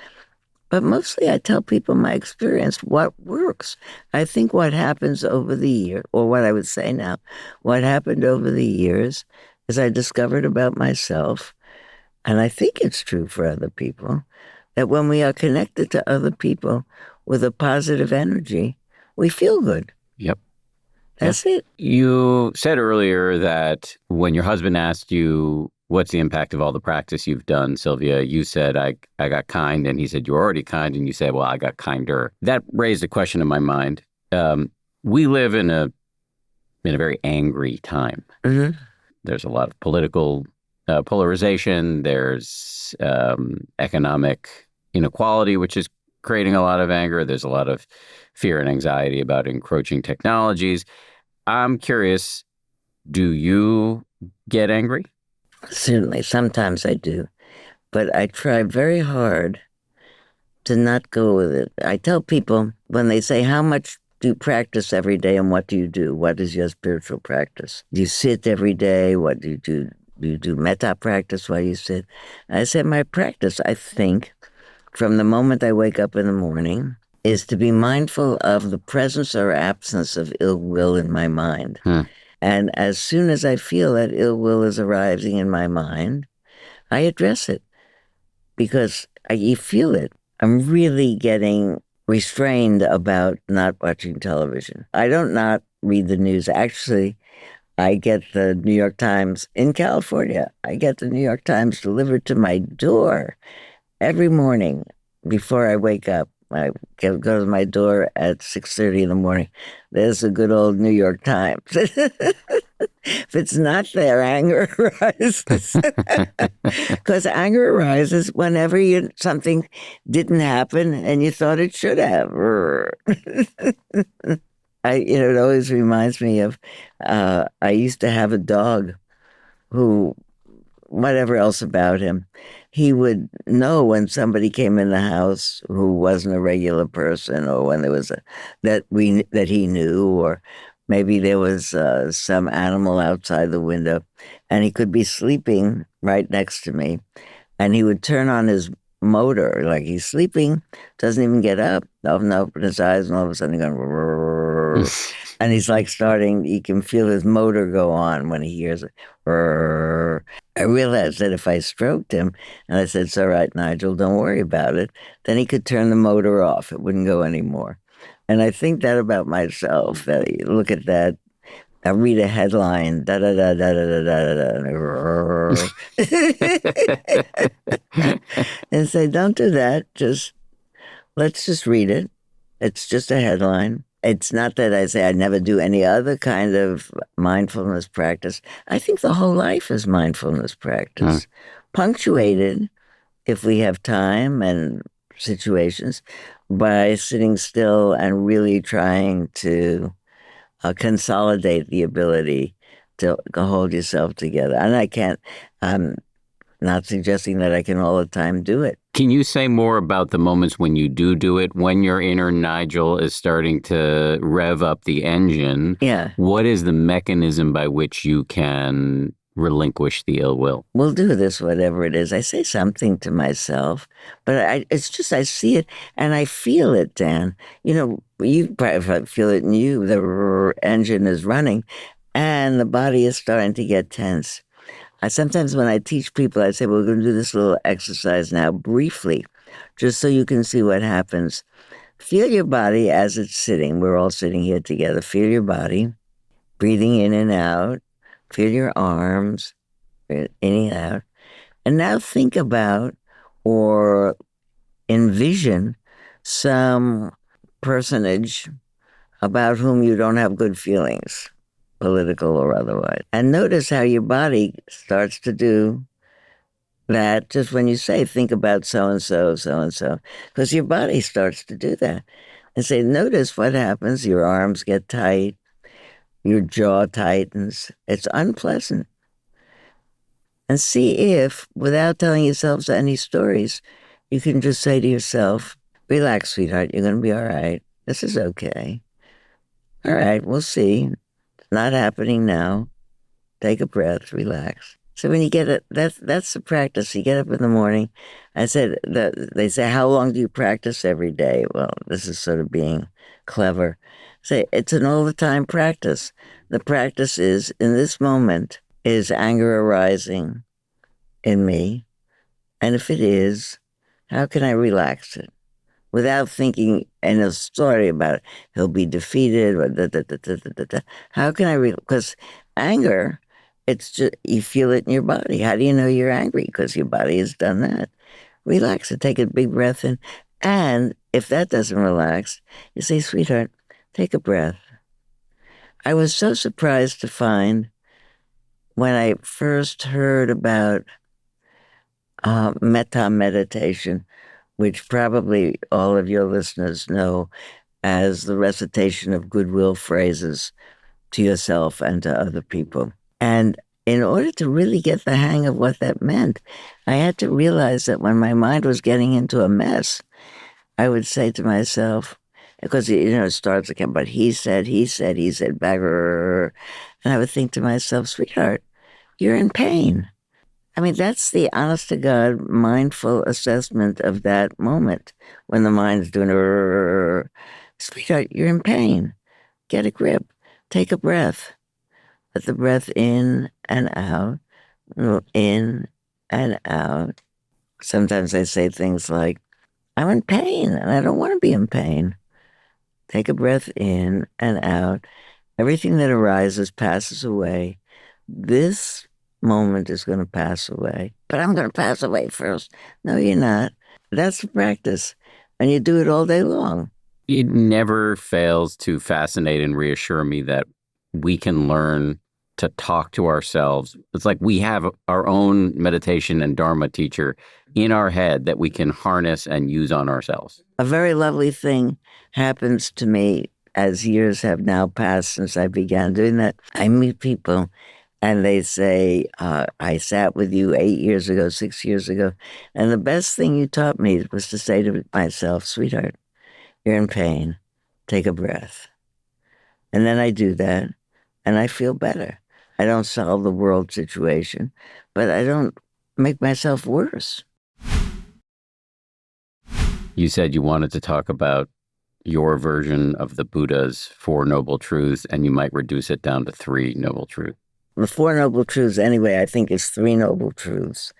but mostly I tell people my experience, what works. I think what happens over the year, or what I would say now, what happened over the years is I discovered about myself, and I think it's true for other people, that when we are connected to other people with a positive energy, we feel good. Yep. That's it. You said earlier that when your husband asked you, what's the impact of all the practice you've done, Sylvia, you said, I got kind. And he said, you're already kind. And you said, well, I got kinder. That raised a question in my mind. We live in a very angry time. Mm-hmm. There's a lot of political polarization. There's economic inequality, which is creating a lot of anger. There's a lot of fear and anxiety about encroaching technologies. I'm curious, do you get angry? Certainly, sometimes I do, but I try very hard to not go with it. I tell people when they say, how much do you practice every day and what do you do? What is your spiritual practice? Do you sit every day? What do you do? Do you do metta practice while you sit? I said, my practice, I think, from the moment I wake up in the morning, is to be mindful of the presence or absence of ill will in my mind. And as soon as I feel that ill will is arising in my mind, I address it because you feel it. I'm really getting restrained about not watching television. I don't not read the news. Actually, I get the New York Times in California. I get the New York Times delivered to my door every morning before I wake up. I go to my door at 6:30 in the morning. There's a good old New York Times. If it's not there, anger arises. Because anger arises whenever something didn't happen and you thought it should have. It always reminds me of, I used to have a dog who, whatever else about him, he would know when somebody came in the house who wasn't a regular person, or when there was that he knew, or maybe there was some animal outside the window, and he could be sleeping right next to me, and he would turn on his motor like he's sleeping, doesn't even get up, doesn't open his eyes, and all of a sudden going, and he's like starting. You can feel his motor go on when he hears it. I realized that if I stroked him and I said, "It's all right, Nigel, don't worry about it," then he could turn the motor off. It wouldn't go anymore. And I think that about myself. That you look at that. I read a headline, da da da da da da da da, and say, "Don't do that. Let's just read it. It's just a headline." It's not that I say I never do any other kind of mindfulness practice. I think the whole life is mindfulness practice, punctuated, if we have time and situations, by sitting still and really trying to consolidate the ability to hold yourself together. And I'm not suggesting that I can all the time do it, Can you say more about the moments when you do it, when your inner Nigel is starting to rev up the engine? Yeah. What is the mechanism by which you can relinquish the ill will? We'll do this, whatever it is. I say something to myself, but it's just I see it and I feel it, Dan. You know, you probably feel it in you. The engine is running and the body is starting to get tense. Sometimes when I teach people, I say, we're going to do this little exercise now briefly, just so you can see what happens. Feel your body as it's sitting. We're all sitting here together. Feel your body, breathing in and out. Feel your arms, in and out. And now think about or envision some personage about whom you don't have good feelings, political or otherwise. And notice how your body starts to do that just when you say, think about so and so, because your body starts to do that. And say, notice what happens. Your arms get tight, your jaw tightens. It's unpleasant. And see if, without telling yourselves any stories, you can just say to yourself, relax, sweetheart, you're going to be all right. This is okay. All right, we'll see. It's not happening now. Take a breath, relax. So when you get it, that's the practice. You get up in the morning. I said, they say, how long do you practice every day? Well, this is sort of being clever. Say, it's an all the time practice. The practice is, in this moment, is anger arising in me? And if it is, how can I relax it? Without thinking in a story about it, he'll be defeated, or How can I, because anger, it's just, you feel it in your body. How do you know you're angry? Because your body has done that. Relax it, take a big breath in. And if that doesn't relax, you say, sweetheart, take a breath. I was so surprised to find when I first heard about metta meditation, which probably all of your listeners know as the recitation of goodwill phrases to yourself and to other people. And in order to really get the hang of what that meant, I had to realize that when my mind was getting into a mess, I would say to myself, because it starts again, but he said, back, and I would think to myself, sweetheart, you're in pain. I mean, that's the honest to God mindful assessment of that moment when the mind's doing, sweetheart, you're in pain. Get a grip. Take a breath. Let the breath in and out, in and out. Sometimes I say things like, I'm in pain and I don't want to be in pain. Take a breath in and out. Everything that arises passes away. This moment is going to pass away, but I'm going to pass away first. No, you're not. That's the practice. And you do it all day long. It never fails to fascinate and reassure me that we can learn to talk to ourselves. It's like we have our own meditation and Dharma teacher in our head that we can harness and use on ourselves. A very lovely thing happens to me as years have now passed since I began doing that. I meet people and they say, I sat with you 8 years ago, 6 years ago, and the best thing you taught me was to say to myself, sweetheart, you're in pain. Take a breath. And then I do that, and I feel better. I don't solve the world situation, but I don't make myself worse. You said you wanted to talk about your version of the Buddha's Four Noble Truths, and you might reduce it down to three noble truths. The Four Noble Truths, anyway, I think is three noble truths.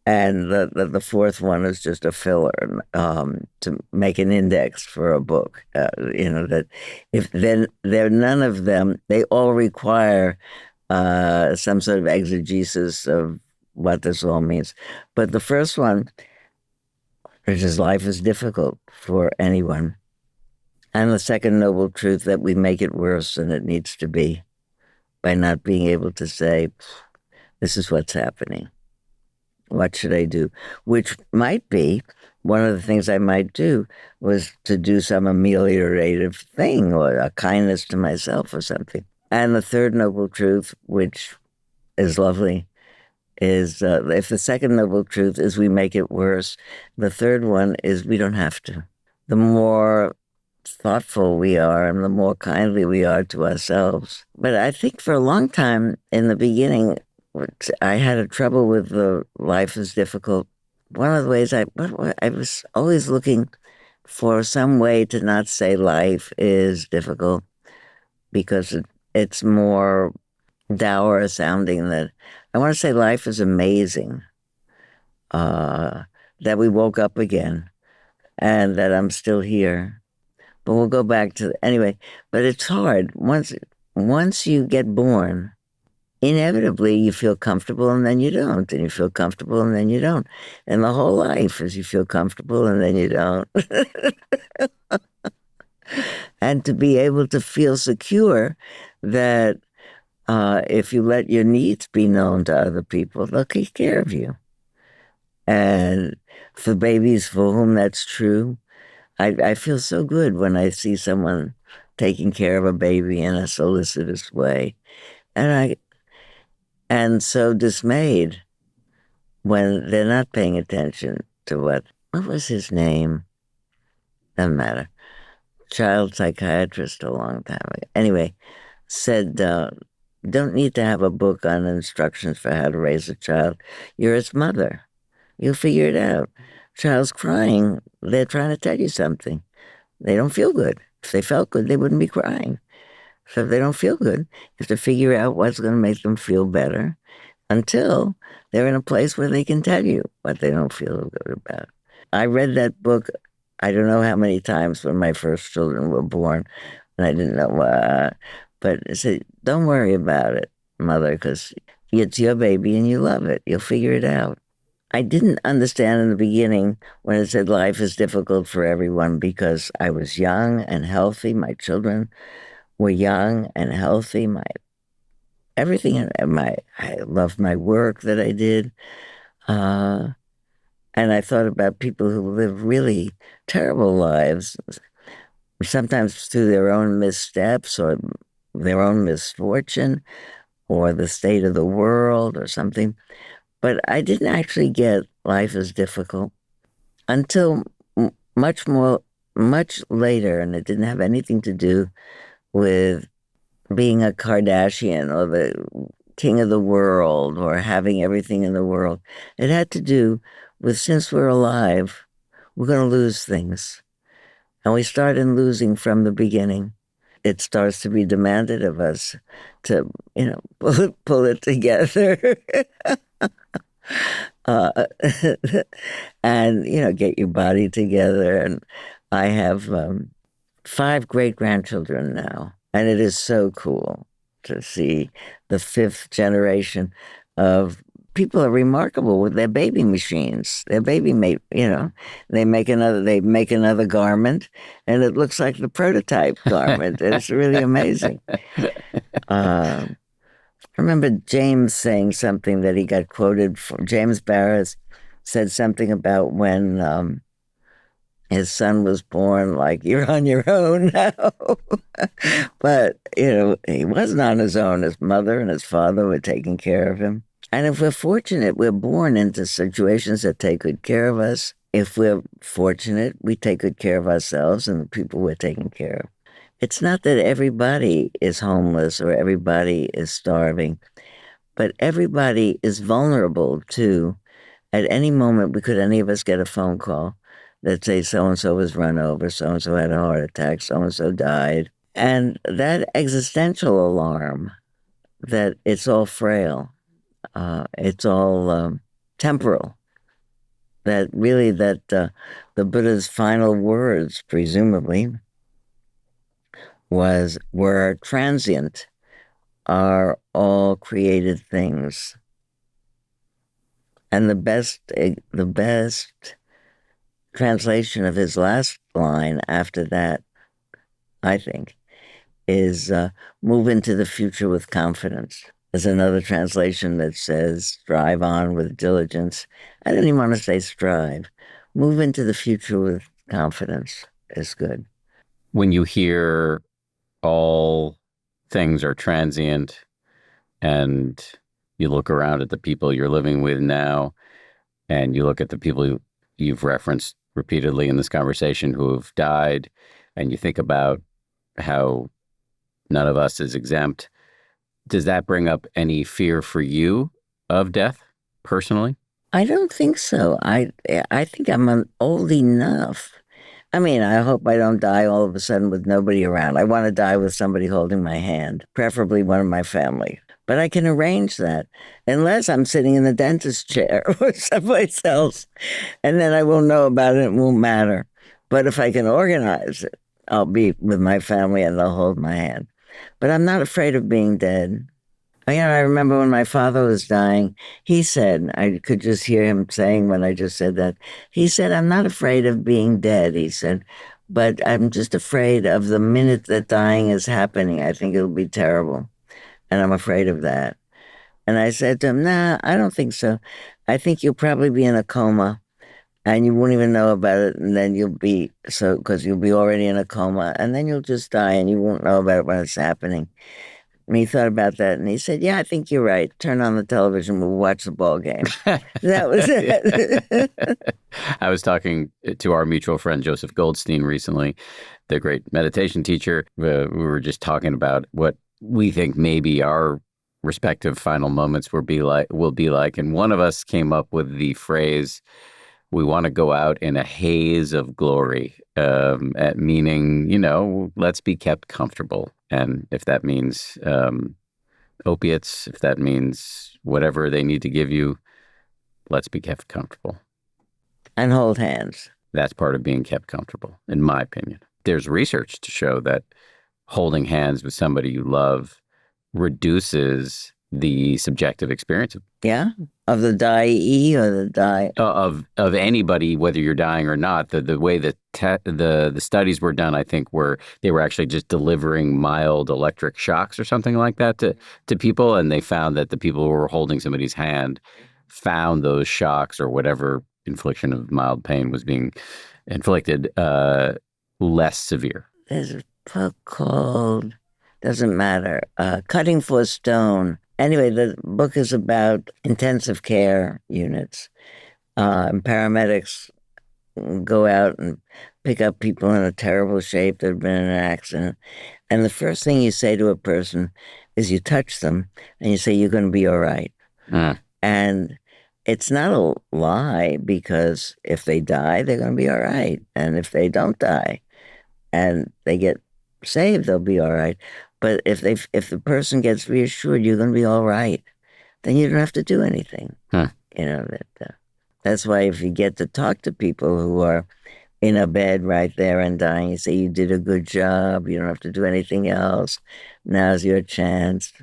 And the fourth one is just a filler to make an index for a book. That if then there are none of them, they all require some sort of exegesis of what this all means. But the first one, which is life is difficult for anyone. And the second noble truth, that we make it worse than it needs to be by not being able to say, this is what's happening. What should I do? Which might be one of the things I might do was to do some ameliorative thing or a kindness to myself or something. And the third noble truth, which is lovely, is if the second noble truth is we make it worse, the third one is we don't have to. The more thoughtful we are and the more kindly we are to ourselves. But I think for a long time in the beginning, I had a trouble with the life is difficult. One of the ways I was always looking for some way to not say life is difficult because it's more dour sounding than I want to say life is amazing. That we woke up again and that I'm still here. But we'll go back to anyway. But it's hard once you get born. Inevitably, you feel comfortable and then you don't, and you feel comfortable and then you don't, and the whole life is you feel comfortable and then you don't. And to be able to feel secure that if you let your needs be known to other people, they'll take care of you. And for babies for whom that's true, I feel so good when I see someone taking care of a baby in a solicitous way. And so dismayed when they're not paying attention to what was his name? Doesn't matter. Child psychiatrist a long time ago. Anyway, said, don't need to have a book on instructions for how to raise a child. You're its mother. You'll figure it out. Child's crying. They're trying to tell you something. They don't feel good. If they felt good, they wouldn't be crying. So if they don't feel good, you have to figure out what's going to make them feel better until they're in a place where they can tell you what they don't feel good about. I read that book, I don't know how many times when my first children were born, and I didn't know, but I said, don't worry about it, mother, because it's your baby and you love it. You'll figure it out. I didn't understand in the beginning when it said life is difficult for everyone because I was young and healthy. My children were young and healthy. My everything, I loved my work that I did. And I thought about people who live really terrible lives, sometimes through their own missteps or their own misfortune or the state of the world or something. But I didn't actually get life is difficult until much later, and it didn't have anything to do with being a Kardashian or the king of the world or having everything in the world. It had to do with since we're alive, we're going to lose things. And we started losing from the beginning. It starts to be demanded of us to, pull it together. uh, and, get your body together. And I have 5 great-grandchildren now. And it is so cool to see the 5th generation of people are remarkable with their baby machines. Their baby they make another garment and it looks like the prototype garment. It's really amazing. I remember James saying something that he got quoted for. James Barris said something about when his son was born, like, you're on your own now. But, he wasn't on his own. His mother and his father were taking care of him. And if we're fortunate, we're born into situations that take good care of us. If we're fortunate, we take good care of ourselves and the people we're taking care of. It's not that everybody is homeless or everybody is starving, but everybody is vulnerable to, at any moment, could any of us get a phone call that say so-and-so was run over, so-and-so had a heart attack, so-and-so died. And that existential alarm that it's all frail, it's all temporal, that really the Buddha's final words, presumably, were transient, are all created things. And the best translation of his last line after that, I think, is move into the future with confidence. There's another translation that says strive on with diligence. I didn't even want to say strive. Move into the future with confidence is good. When you hear all things are transient and you look around at the people you're living with now, and you look at the people you've referenced repeatedly in this conversation who have died, and you think about how none of us is exempt. Does that bring up any fear for you of death personally? I don't think so. I think old enough. I mean, I hope I don't die all of a sudden with nobody around. I want to die with somebody holding my hand, preferably one of my family. But I can arrange that unless I'm sitting in the dentist chair or someplace else. And then I will know about it. It won't matter. But if I can organize it, I'll be with my family and they'll hold my hand. But I'm not afraid of being dead. I remember when my father was dying, he said, I could just hear him saying when I just said that, he said, I'm not afraid of being dead, he said, but I'm just afraid of the minute that dying is happening. I think it'll be terrible. And I'm afraid of that. And I said to him, nah, I don't think so. I think you'll probably be in a coma and you won't even know about it. And then because you'll be already in a coma and then you'll just die and you won't know about it when it's happening. And he thought about that and he said, yeah, I think you're right. Turn on the television. We'll watch the ball game. That was it. I was talking to our mutual friend, Joseph Goldstein, recently, the great meditation teacher. We were just talking about what we think maybe our respective final moments will be like. And one of us came up with the phrase, we want to go out in a haze of glory, meaning, let's be kept comfortable. And if that means opiates, if that means whatever they need to give you, let's be kept comfortable. And hold hands. That's part of being kept comfortable, in my opinion. There's research to show that holding hands with somebody you love reduces the subjective experience of the dyee or the die of anybody, whether you're dying or not. The way that the studies were done, I think, they were actually just delivering mild electric shocks or something like that to people, and they found that the people who were holding somebody's hand found those shocks or whatever infliction of mild pain was being inflicted less severe. There's a book called, doesn't matter, Cutting for Stone. Anyway, the book is about intensive care units. And paramedics go out and pick up people in a terrible shape that have been in an accident. And the first thing you say to a person is you touch them and you say, you're going to be all right. And it's not a lie, because if they die, they're going to be all right. And if they don't die and they get saved, they'll be all right. But if the person gets reassured you're going to be all right, then you don't have to do anything. That's why if you get to talk to people who are in a bed right there and dying, you say, you did a good job. You don't have to do anything else. Now's your chance.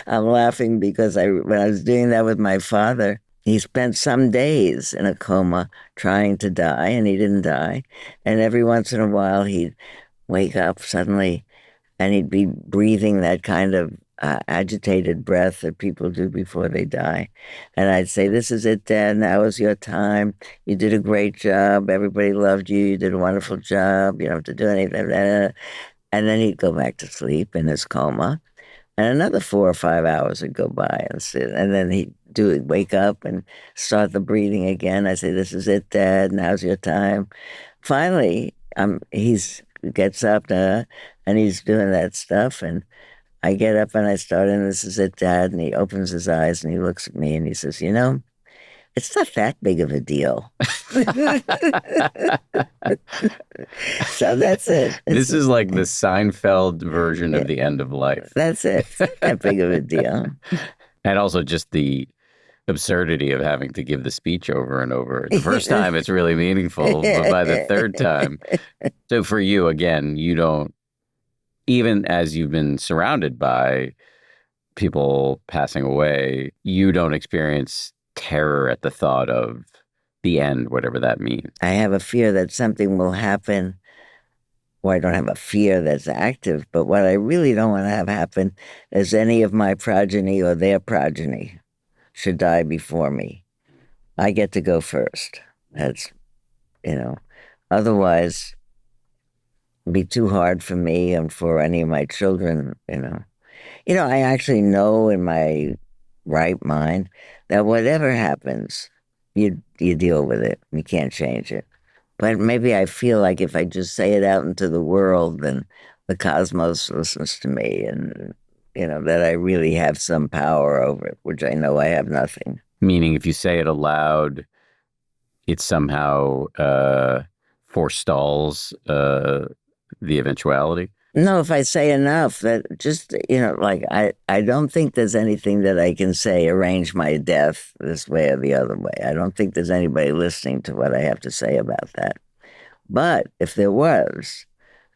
I'm laughing because when I was doing that with my father, he spent some days in a coma trying to die, and he didn't die. And every once in a while, he'd wake up suddenly and he'd be breathing that kind of agitated breath that people do before they die. And I'd say, this is it, Dad. Now is your time. You did a great job. Everybody loved you. You did a wonderful job. You don't have to do anything. And then he'd go back to sleep in his coma. And another 4 or 5 hours would go by and then he'd wake up and start the breathing again. I say, this is it, Dad. Now's your time. Finally, he gets up and he's doing that stuff. And I get up and I start, and this is it, Dad. And he opens his eyes and he looks at me and he says, it's not that big of a deal. So that's it. This is like the Seinfeld version of the end of life. That's it. It's not that big of a deal. And also just the absurdity of having to give the speech over and over. The first time it's really meaningful, but by the third time. So for you, again, you don't, even as you've been surrounded by people passing away, you don't experience terror at the thought of the end, whatever that means. I have a fear that something will happen, or I don't have a fear that's active, but what I really don't want to have happen is any of my progeny or their progeny should die before me. I get to go first. That's, otherwise it'd be too hard for me and for any of my children, I actually know in my right mind that whatever happens, you deal with it. You can't change it. But maybe I feel like if I just say it out into the world, then the cosmos listens to me, and that I really have some power over it, which I know I have nothing. Meaning, if you say it aloud, it somehow forestalls the eventuality. No, if I say enough, that just, like I don't think there's anything that I can say, arrange my death this way or the other way. I don't think there's anybody listening to what I have to say about that. But if there was,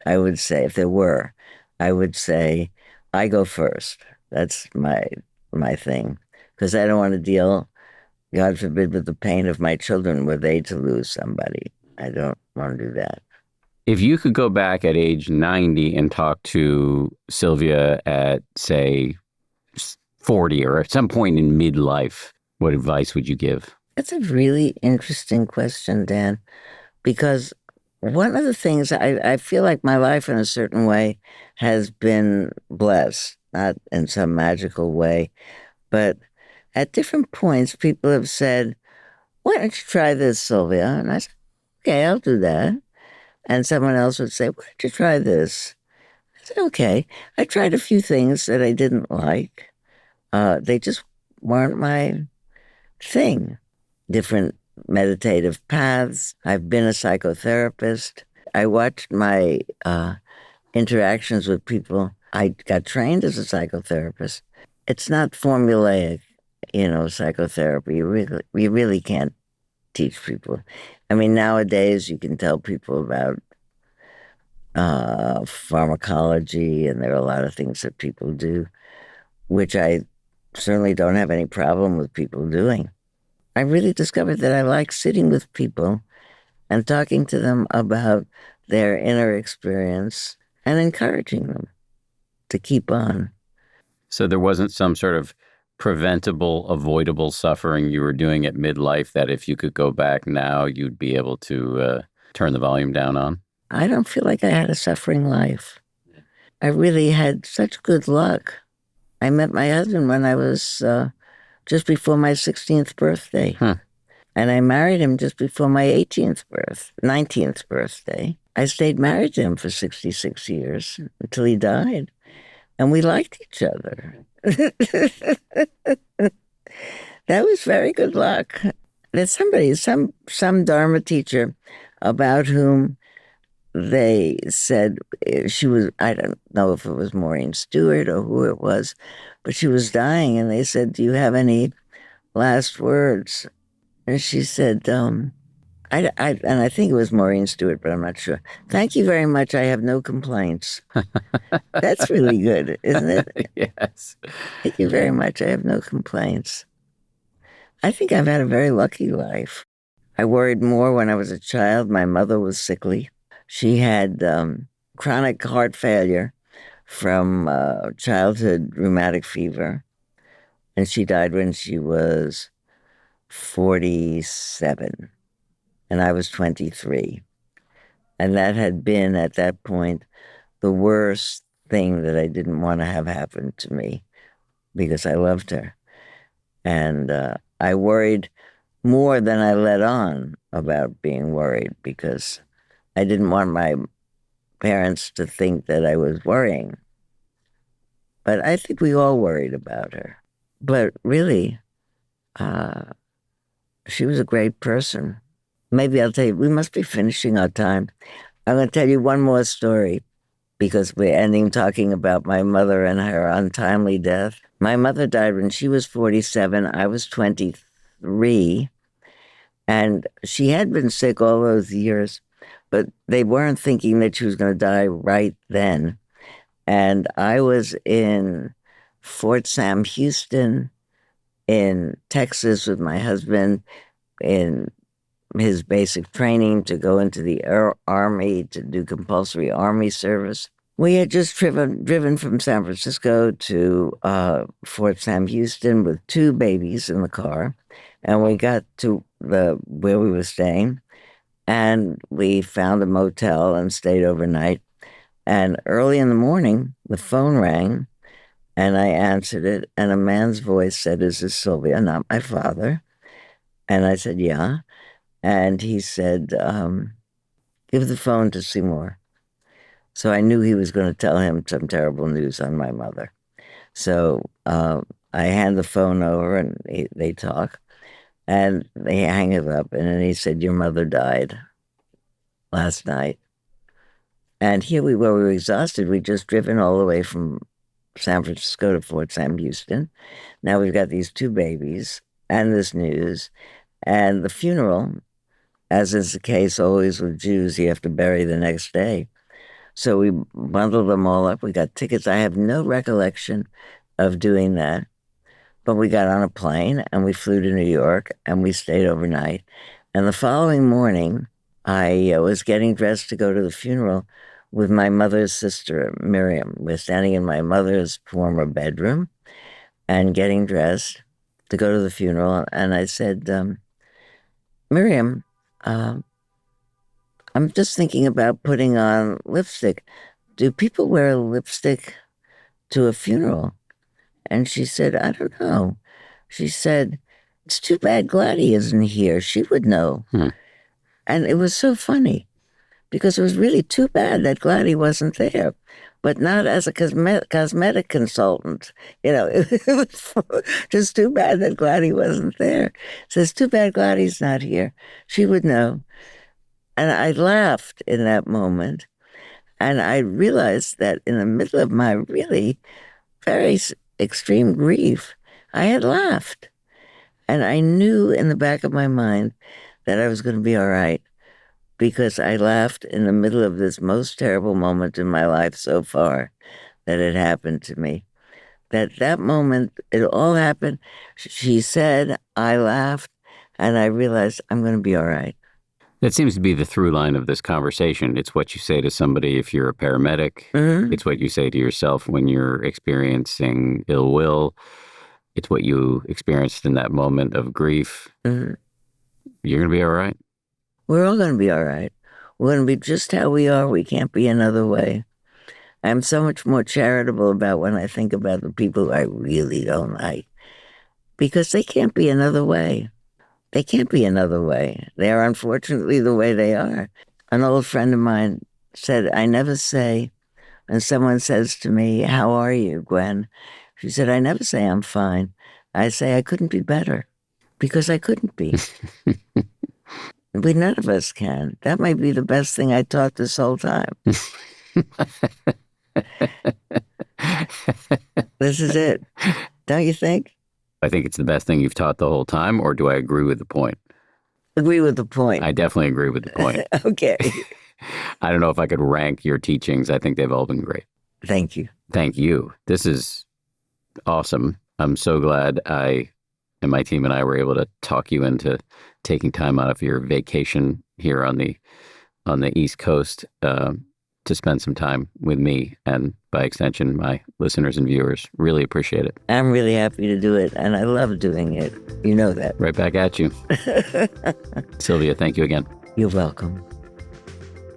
I would say, if there were, I would say, I go first. That's my thing. Because I don't want to deal, God forbid, with the pain of my children were they to lose somebody. I don't want to do that. If you could go back at age 90 and talk to Sylvia at, say, 40 or at some point in midlife, what advice would you give? That's a really interesting question, Dan, because one of the things I feel like my life in a certain way has been blessed, not in some magical way, but at different points, people have said, why don't you try this, Sylvia? And I said, okay, I'll do that. And someone else would say, why don't you try this? I said, okay. I tried a few things that I didn't like. They just weren't my thing. Different meditative paths. I've been a psychotherapist. I watched my interactions with people. I got trained as a psychotherapist. It's not formulaic, psychotherapy. You really can't teach people. I mean, nowadays you can tell people about pharmacology, and there are a lot of things that people do, which I certainly don't have any problem with people doing. I really discovered that I like sitting with people and talking to them about their inner experience and encouraging them to keep on. So there wasn't some sort of preventable, avoidable suffering you were doing at midlife that if you could go back now, you'd be able to turn the volume down on? I don't feel like I had a suffering life. I really had such good luck. I met my husband when I was just before my 16th birthday. Huh. And I married him just before my 19th birthday. I stayed married to him for 66 years until he died. And we liked each other. That was very good luck. There's some Dharma teacher about whom they said she was, I don't know if it was Maureen Stewart or who it was, but she was dying. And they said, do you have any last words? And she said, and I think it was Maureen Stewart, but I'm not sure. Thank you very much. I have no complaints. That's really good, isn't it? Yes. Thank you very much. I have no complaints. I think I've had a very lucky life. I worried more when I was a child. My mother was sickly. She had chronic heart failure from childhood rheumatic fever, and she died when she was 47, and I was 23. And that had been, at that point, the worst thing that I didn't want to have happen to me because I loved her. And I worried more than I let on about being worried because I didn't want my parents to think that I was worrying. But I think we all worried about her. But really, she was a great person. Maybe I'll tell you, we must be finishing our time. I'm going to tell you one more story because we're ending talking about my mother and her untimely death. My mother died when she was 47. I was 23. And she had been sick all those years, but they weren't thinking that she was going to die right then. And I was in Fort Sam Houston in Texas with my husband in his basic training to go into the Army to do compulsory Army service. We had just driven from San Francisco to Fort Sam Houston with 2 babies in the car. And we got to where we were staying, and we found a motel and stayed overnight. And early in the morning, the phone rang, And I answered it, and a man's voice said, "Is this Sylvia, not my father?" And I said, "Yeah." And he said, "Give the phone to Seymour." So I knew he was going to tell him some terrible news on my mother. So I hand the phone over, and they talk, and they hang it up. And then he said, "Your mother died last night." And here we were exhausted. We'd just driven all the way from San Francisco to Fort Sam Houston. Now we've got these two babies and this news and the funeral. As is the case always with Jews, you have to bury the next day. So we bundled them all up. We got tickets. I have no recollection of doing that. But we got on a plane and we flew to New York and we stayed overnight. And the following morning, I was getting dressed to go to the funeral with my mother's sister, Miriam. We're standing in my mother's former bedroom and getting dressed to go to the funeral. And I said, "Miriam, I'm just thinking about putting on lipstick. Do people wear lipstick to a funeral?" And she said, "I don't know." She said, "It's too bad Gladys isn't here. She would know." And it was so funny because it was really too bad that Gladys wasn't there, but not as a cosmetic consultant. It was just too bad that Gladys wasn't there. So it's too bad Gladys not here. She would know. And I laughed in that moment. And I realized that in the middle of my really very extreme grief, I had laughed. And I knew in the back of my mind that I was going to be all right because I laughed in the middle of this most terrible moment in my life so far that had happened to me. That moment, it all happened. She said, I laughed, and I realized I'm going to be all right. That seems to be the through line of this conversation. It's what you say to somebody if you're a paramedic. Mm-hmm. It's what you say to yourself when you're experiencing ill will. It's what you experienced in that moment of grief. Mm-hmm. You're going to be all right. We're all going to be all right. We're going to be just how we are. We can't be another way. I'm so much more charitable about when I think about the people I really don't like because they can't be another way. They can't be another way. They are unfortunately the way they are. An old friend of mine said, I never say, when someone says to me, "How are you, Gwen?" She said, I never say I'm fine. I say I couldn't be better because I couldn't be. None of us can. That might be the best thing I taught this whole time. This is it. Don't you think? I think it's the best thing you've taught the whole time, or do I agree with the point? Agree with the point. I definitely agree with the point. Okay. I don't know if I could rank your teachings. I think they've all been great. Thank you. Thank you. This is awesome. I'm so glad I and my team and I were able to talk you into taking time out of your vacation here on the East Coast to spend some time with me and, by extension, my listeners and viewers. Really appreciate it. I'm really happy to do it, and I love doing it. You know that. Right back at you. Sylvia, thank you again. You're welcome.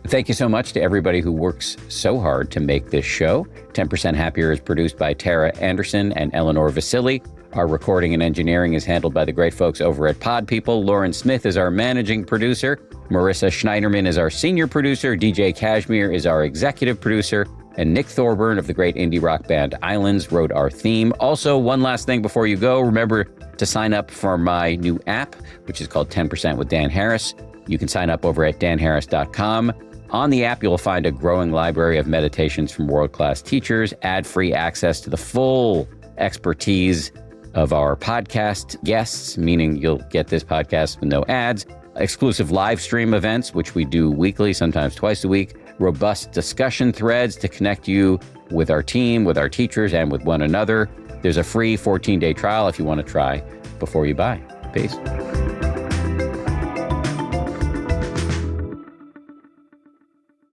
Thank you so much to everybody who works so hard to make this show. 10% Happier is produced by Tara Anderson and Eleanor Vasili. Our recording and engineering is handled by the great folks over at Pod People. Lauren Smith is our managing producer. Marissa Schneiderman is our senior producer. DJ Kashmir is our executive producer. And Nick Thorburn of the great indie rock band Islands wrote our theme. Also, one last thing before you go, remember to sign up for my new app, which is called 10% with Dan Harris. You can sign up over at danharris.com. On the app, you'll find a growing library of meditations from world-class teachers, ad-free access to the full expertise of our podcast guests, meaning you'll get this podcast with no ads, exclusive live stream events, which we do weekly, sometimes twice a week, robust discussion threads to connect you with our team, with our teachers, and with one another. There's a free 14-day trial if you want to try before you buy. Peace.